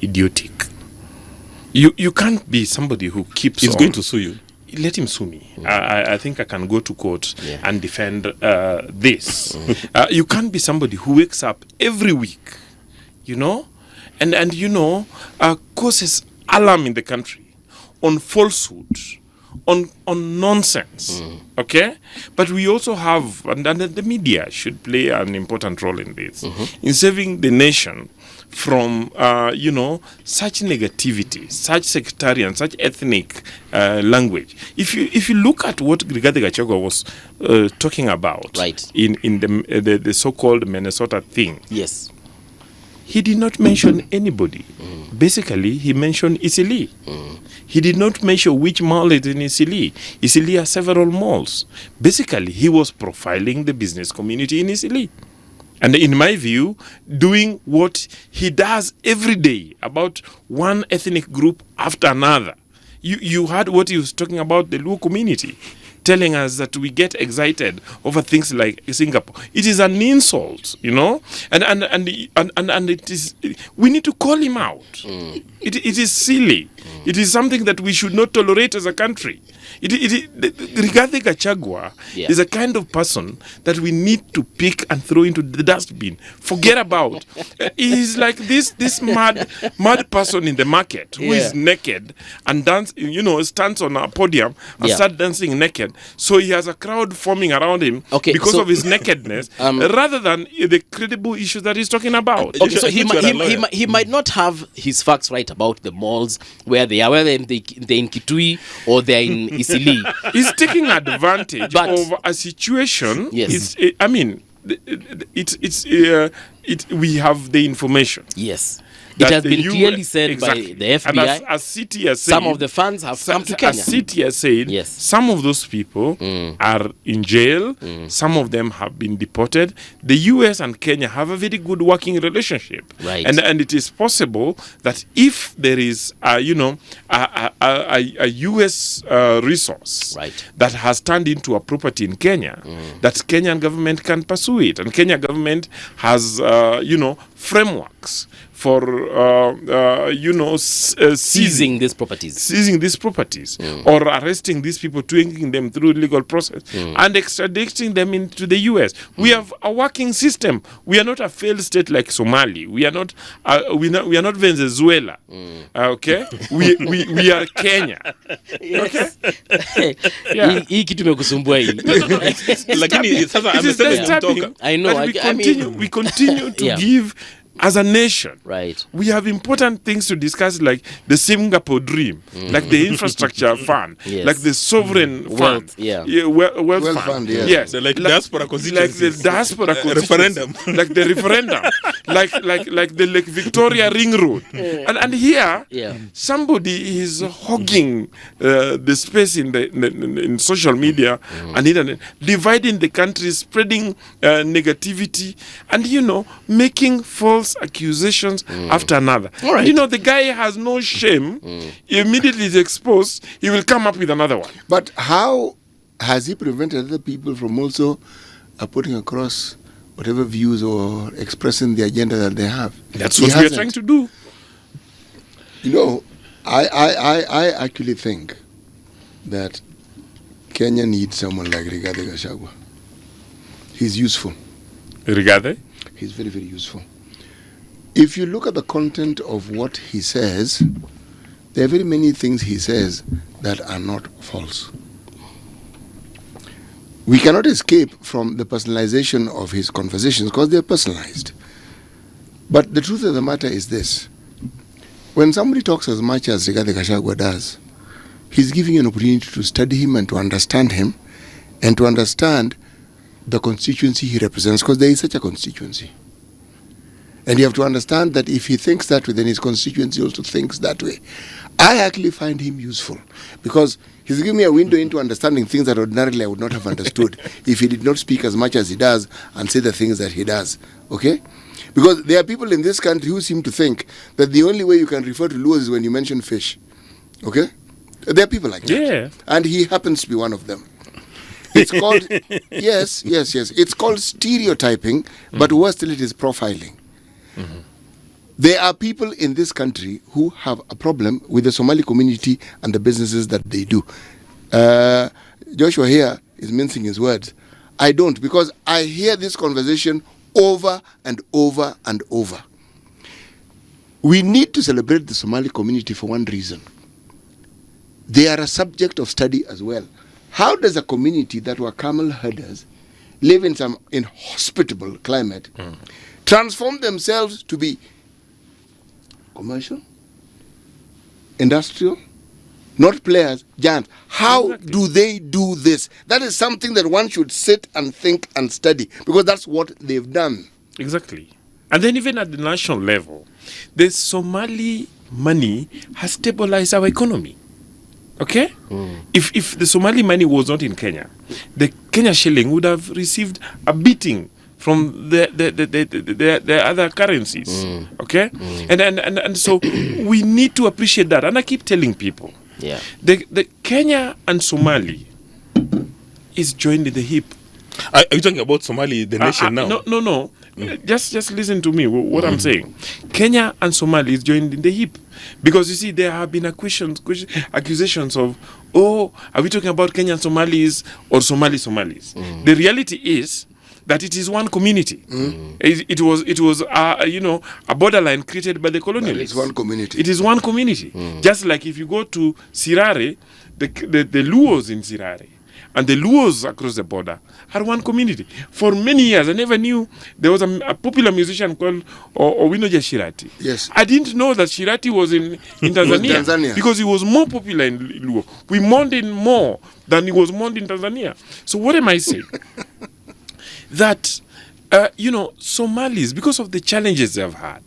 idiotic. You can't be somebody who keeps. He's on. going to sue you. Let him sue me. I think I can go to court and defend this. You can't be somebody who wakes up every week, and causes alarm in the country on falsehood, on nonsense. Okay? But we also have, and the media should play an important role in this, in saving the nation from such negativity, such sectarian, such ethnic language. If you look at what Rigathi Gachagua was talking about, Right. in the so-called Minnesota thing, Yes. he did not mention anybody. Basically, he mentioned Isili. He did not mention which mall is in Isili. Isili has several malls. Basically, he was profiling the business community in Isili. And in my view, doing what he does every day about one ethnic group after another. You heard what he was talking about, the Luo community, telling us that we get excited over things like Singapore. It is an insult, and it is. We need to call him out. It is silly. It is something that we should not tolerate as a country. Rigathi Gachagua is a kind of person that we need to pick and throw into the dustbin. Forget about. He is like this mad person in the market who is naked and stands on a podium and start dancing naked. So he has a crowd forming around him because of his nakedness, rather than the credible issues that he's talking about. Okay, so he might not have his facts right about the malls where they are, whether they're in Kitui or they're in Isili. He's taking advantage But- of a situation. Yes. We have the information. Yes. that has the been U- clearly said by exactly. the FBI. And as City has said, Some of the funds have come to Kenya. As City has said, Yes. some of those people are in jail. Some of them have been deported. The US and Kenya have a very good working relationship. Right. And it is possible that if there is, a US resource Right. that has turned into a property in Kenya, that Kenyan government can pursue it. And Kenya government has, frameworks for, Seizing these properties. or arresting these people, taking them through legal process and extraditing them into the US. We have a working system. We are not a failed state like Somali. We are not Venezuela. Okay? we are Kenya. Yes. Yeah. Hii kitu imekusumbua hii. Lakini sasa It is amesema disturbing kutoka. I know, that I mean- we continue to Yeah. give as a nation. Right. We have important things to discuss, like the Singapore dream, like the infrastructure fund, Yes. like the sovereign Wealth, fund, yeah. wealth Wealth fund, fund, yeah. yes, Like diaspora like the constituencies. diaspora Referendum. like the referendum, like the Lake Victoria Ring Road, and here, Yeah. somebody is hogging the space in social media and internet, dividing the country, spreading negativity, and making false accusations after another. All right. The guy has no shame. He immediately is exposed. He will come up with another one. But how has he prevented other people from also putting across whatever views or expressing the agenda that they have? That's He what we are hasn't. trying to do. I actually think that Kenya needs someone like Rigathi Gachagua. He's useful. Rigade? He's very, very useful. If you look at the content of what he says, there are very many things he says that are not false. We cannot escape from the personalization of his conversations because they're personalized. But the truth of the matter is this. When somebody talks as much as Rigathi Gachagua does, he's giving you an opportunity to study him and to understand him and to understand the constituency he represents, because there is such a constituency. And you have to understand that if he thinks that way, then his constituency also thinks that way. I actually find him useful because he's giving me a window into understanding things that ordinarily I would not have understood if he did not speak as much as he does and say the things that he does. Okay? Because there are people in this country who seem to think that the only way you can refer to Luos is when you mention fish. Okay? There are people like that. Yeah. And he happens to be one of them. It's called, yes. It's called stereotyping, but worse still, it is profiling. There are people in this country who have a problem with the Somali community and the businesses that they do. Joshua here is mincing his words. I don't, because I hear this conversation over and over and over. We need to celebrate the Somali community for one reason. They are a subject of study as well. How does a community that were camel herders live in some inhospitable climate transform themselves to be commercial, industrial, not players, giants? How do they do this? That is something that one should sit and think and study, because that's what they've done. Exactly. And then even at the national level, the Somali money has stabilized our economy. Okay? If the Somali money was not in Kenya, the Kenya shilling would have received a beating from the other currencies. Okay? And so we need to appreciate that. And I keep telling people, the Kenya and Somali is joined in the hip. Are you talking about Somali, the nation now? No. Just listen to me, what I'm saying. Kenya and Somali is joined in the hip. Because you see, there have been accusations of, are we talking about Kenyan Somalis or Somalis? The reality is that it is one community. It was a borderline created by the colonialists. It's one community. It is one community. Just like if you go to Sirare, the Luos in Sirare and the Luos across the border are one community. For many years, I never knew there was a popular musician called Owinoja Shirati. Yes. I didn't know that Shirati was in Tanzania, because he was more popular in Luo. We mourned him more than he was mourned in Tanzania. So what am I saying? That you know, Somalis, because of the challenges they've had,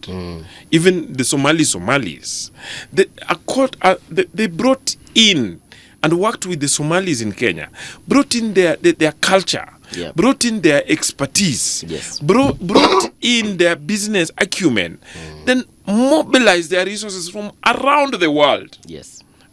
even the Somalis, they brought in and worked with the Somalis in Kenya, brought in their culture, brought in their expertise, brought in their business acumen, then mobilized their resources from around the world,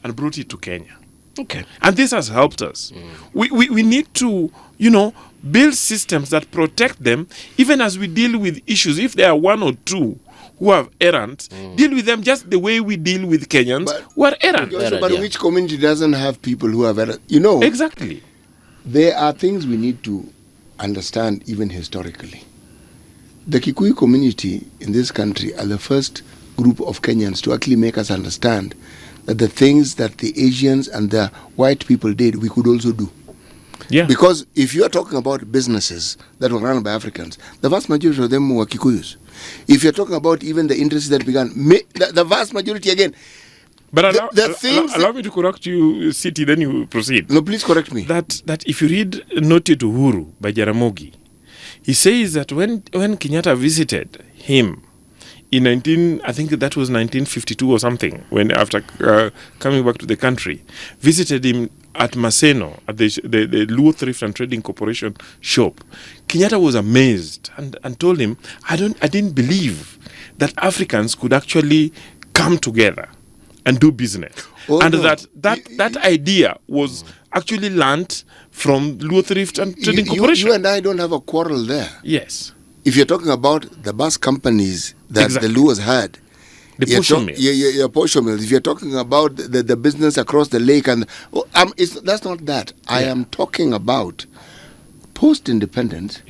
and brought it to Kenya. Okay. And this has helped us. We need to, you know, build systems that protect them, even as we deal with issues. If there are one or two who have errands, deal with them just the way we deal with Kenyans who are errant. But which community doesn't have people who have errands? You know, exactly. There are things we need to understand even historically. The Kikuyu community in this country are the first group of Kenyans to actually make us understand that the things that the Asians and the white people did, we could also do. Yeah. Because if you are talking about businesses that were run by Africans, the vast majority of them were Kikuyus. If you're talking about even the industries that began, the vast majority again. But allow me to correct you, City, then you proceed. No, please correct me. That if you read Note to Uhuru by Jaramogi, he says that when Kenyatta visited him in I think that was 1952 or something, when after coming back to the country, visited him at Maseno, at the Luo Thrift and Trading Corporation shop. Kenyatta was amazed and told him, I didn't believe that Africans could actually come together and do business. That idea was actually learnt from Luo Thrift and Trading Corporation. You and I don't have a quarrel there. Yes. If you're talking about the bus companies that the Luos had, the portion mills. Portion mills. If you're talking about the business across the lake, and that's not that. I am talking about post-independence,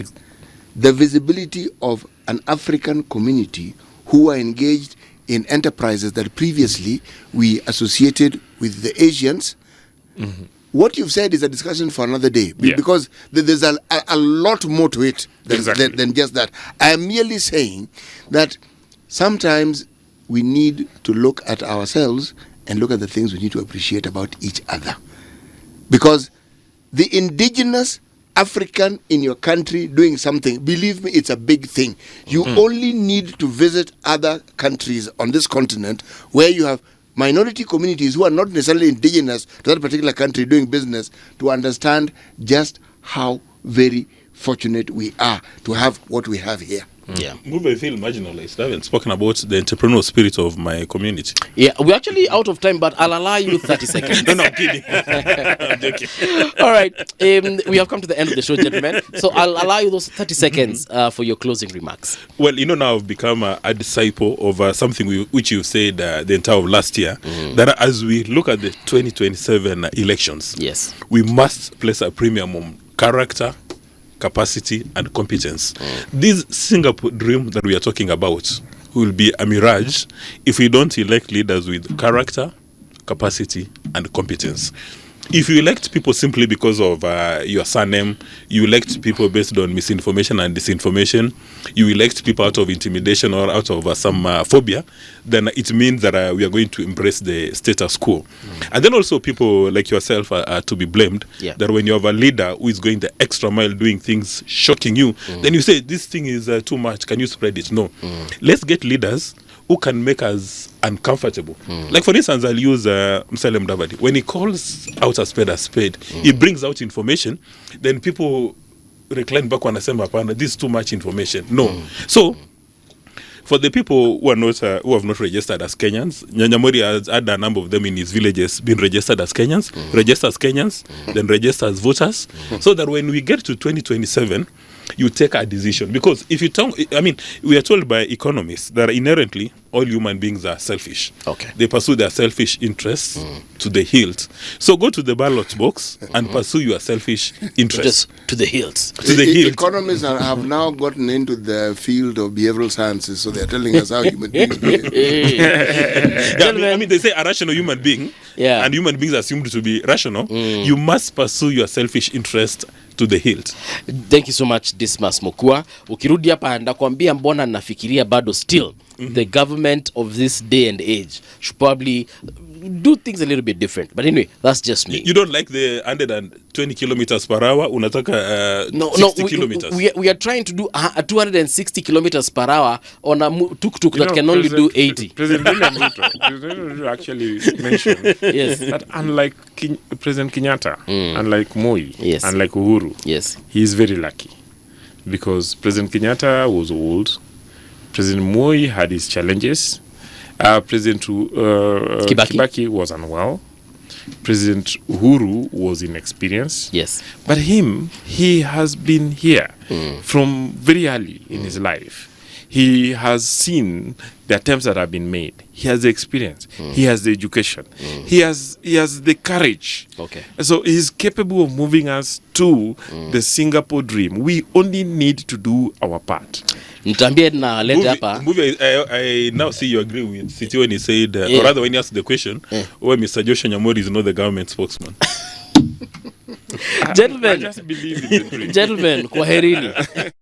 the visibility of an African community who are engaged in enterprises that previously we associated with the Asians. Mm-hmm. What you've said is a discussion for another day, because there's a lot more to it than just that. I am merely saying that sometimes we need to look at ourselves and look at the things we need to appreciate about each other. Because the indigenous African in your country doing something, believe me, it's a big thing. You only need to visit other countries on this continent where you have minority communities who are not necessarily indigenous to that particular country doing business to understand just how very fortunate we are to have what we have here. Yeah. I feel marginalized. I haven't spoken about the entrepreneurial spirit of my community. Yeah, we're actually out of time, but I'll allow you 30 seconds. No, I'm kidding. I'm joking. All right. We have come to the end of the show, gentlemen. So I'll allow you those 30 seconds for your closing remarks. Well, now I've become a disciple of something which you said the entire of last year, that as we look at the 2027 elections, we must place a premium on character, capacity and competence. This Singapore dream that we are talking about will be a mirage if we don't elect leaders with character, capacity and competence. If you elect people simply because of your surname, you elect people based on misinformation and disinformation, you elect people out of intimidation or out of some phobia, then it means that we are going to embrace the status quo. And then also people like yourself are to be blamed, that when you have a leader who is going the extra mile doing things shocking you, then you say, this thing is too much, can you spread it? No. Let's get leaders who can make us uncomfortable. Like for instance, I'll use Musalia Mudavadi. When he calls out a spade, he brings out information, then people recline back and say, this is too much information. No. So, for the people who are not who have not registered as Kenyans, Nyamori has had a number of them in his villages been registered as Kenyans, then register as voters, so that when we get to 2027, you take a decision. Because if you tell, we are told by economists that inherently all human beings are selfish. They pursue their selfish interests to the hilt. So go to the ballot box and pursue your selfish interests to the hilt. To the hilt. Economists have now gotten into the field of behavioral sciences, so they're telling us how human beings behave. They say a rational human being, and human beings are assumed to be rational. You must pursue your selfish interest to the hilt. Thank you so much, Dismas Mokua. Ukirudi hapa ndakwambia mbona nafikiria bado still the government of this day and age should probably do things a little bit different. But anyway, that's just me. You don't like the 120 kilometers per hour? Unataka 60 kilometers? We are trying to do 260 kilometers per hour on a tuk-tuk that can only do 80. President William Ruto actually mentioned Yes. that unlike President Kenyatta, unlike Moi, Yes. unlike Uhuru, Yes. he is very lucky because President Kenyatta was old, President Moi had his challenges, President Kibaki was unwell, President Uhuru was inexperienced. Yes. But he has been here from very early in his life. He has seen the attempts that have been made. He has the experience. He has the education. He has the courage. Okay. So he's capable of moving us to the Singapore dream. We only need to do our part. Nitambie na leta hapa. I now see you agree with City when he said, or rather when he asked the question, why Mr. Joshua Nyamori is not the government spokesman. I Gentlemen, just believe in the dream. gentlemen, kwaherini.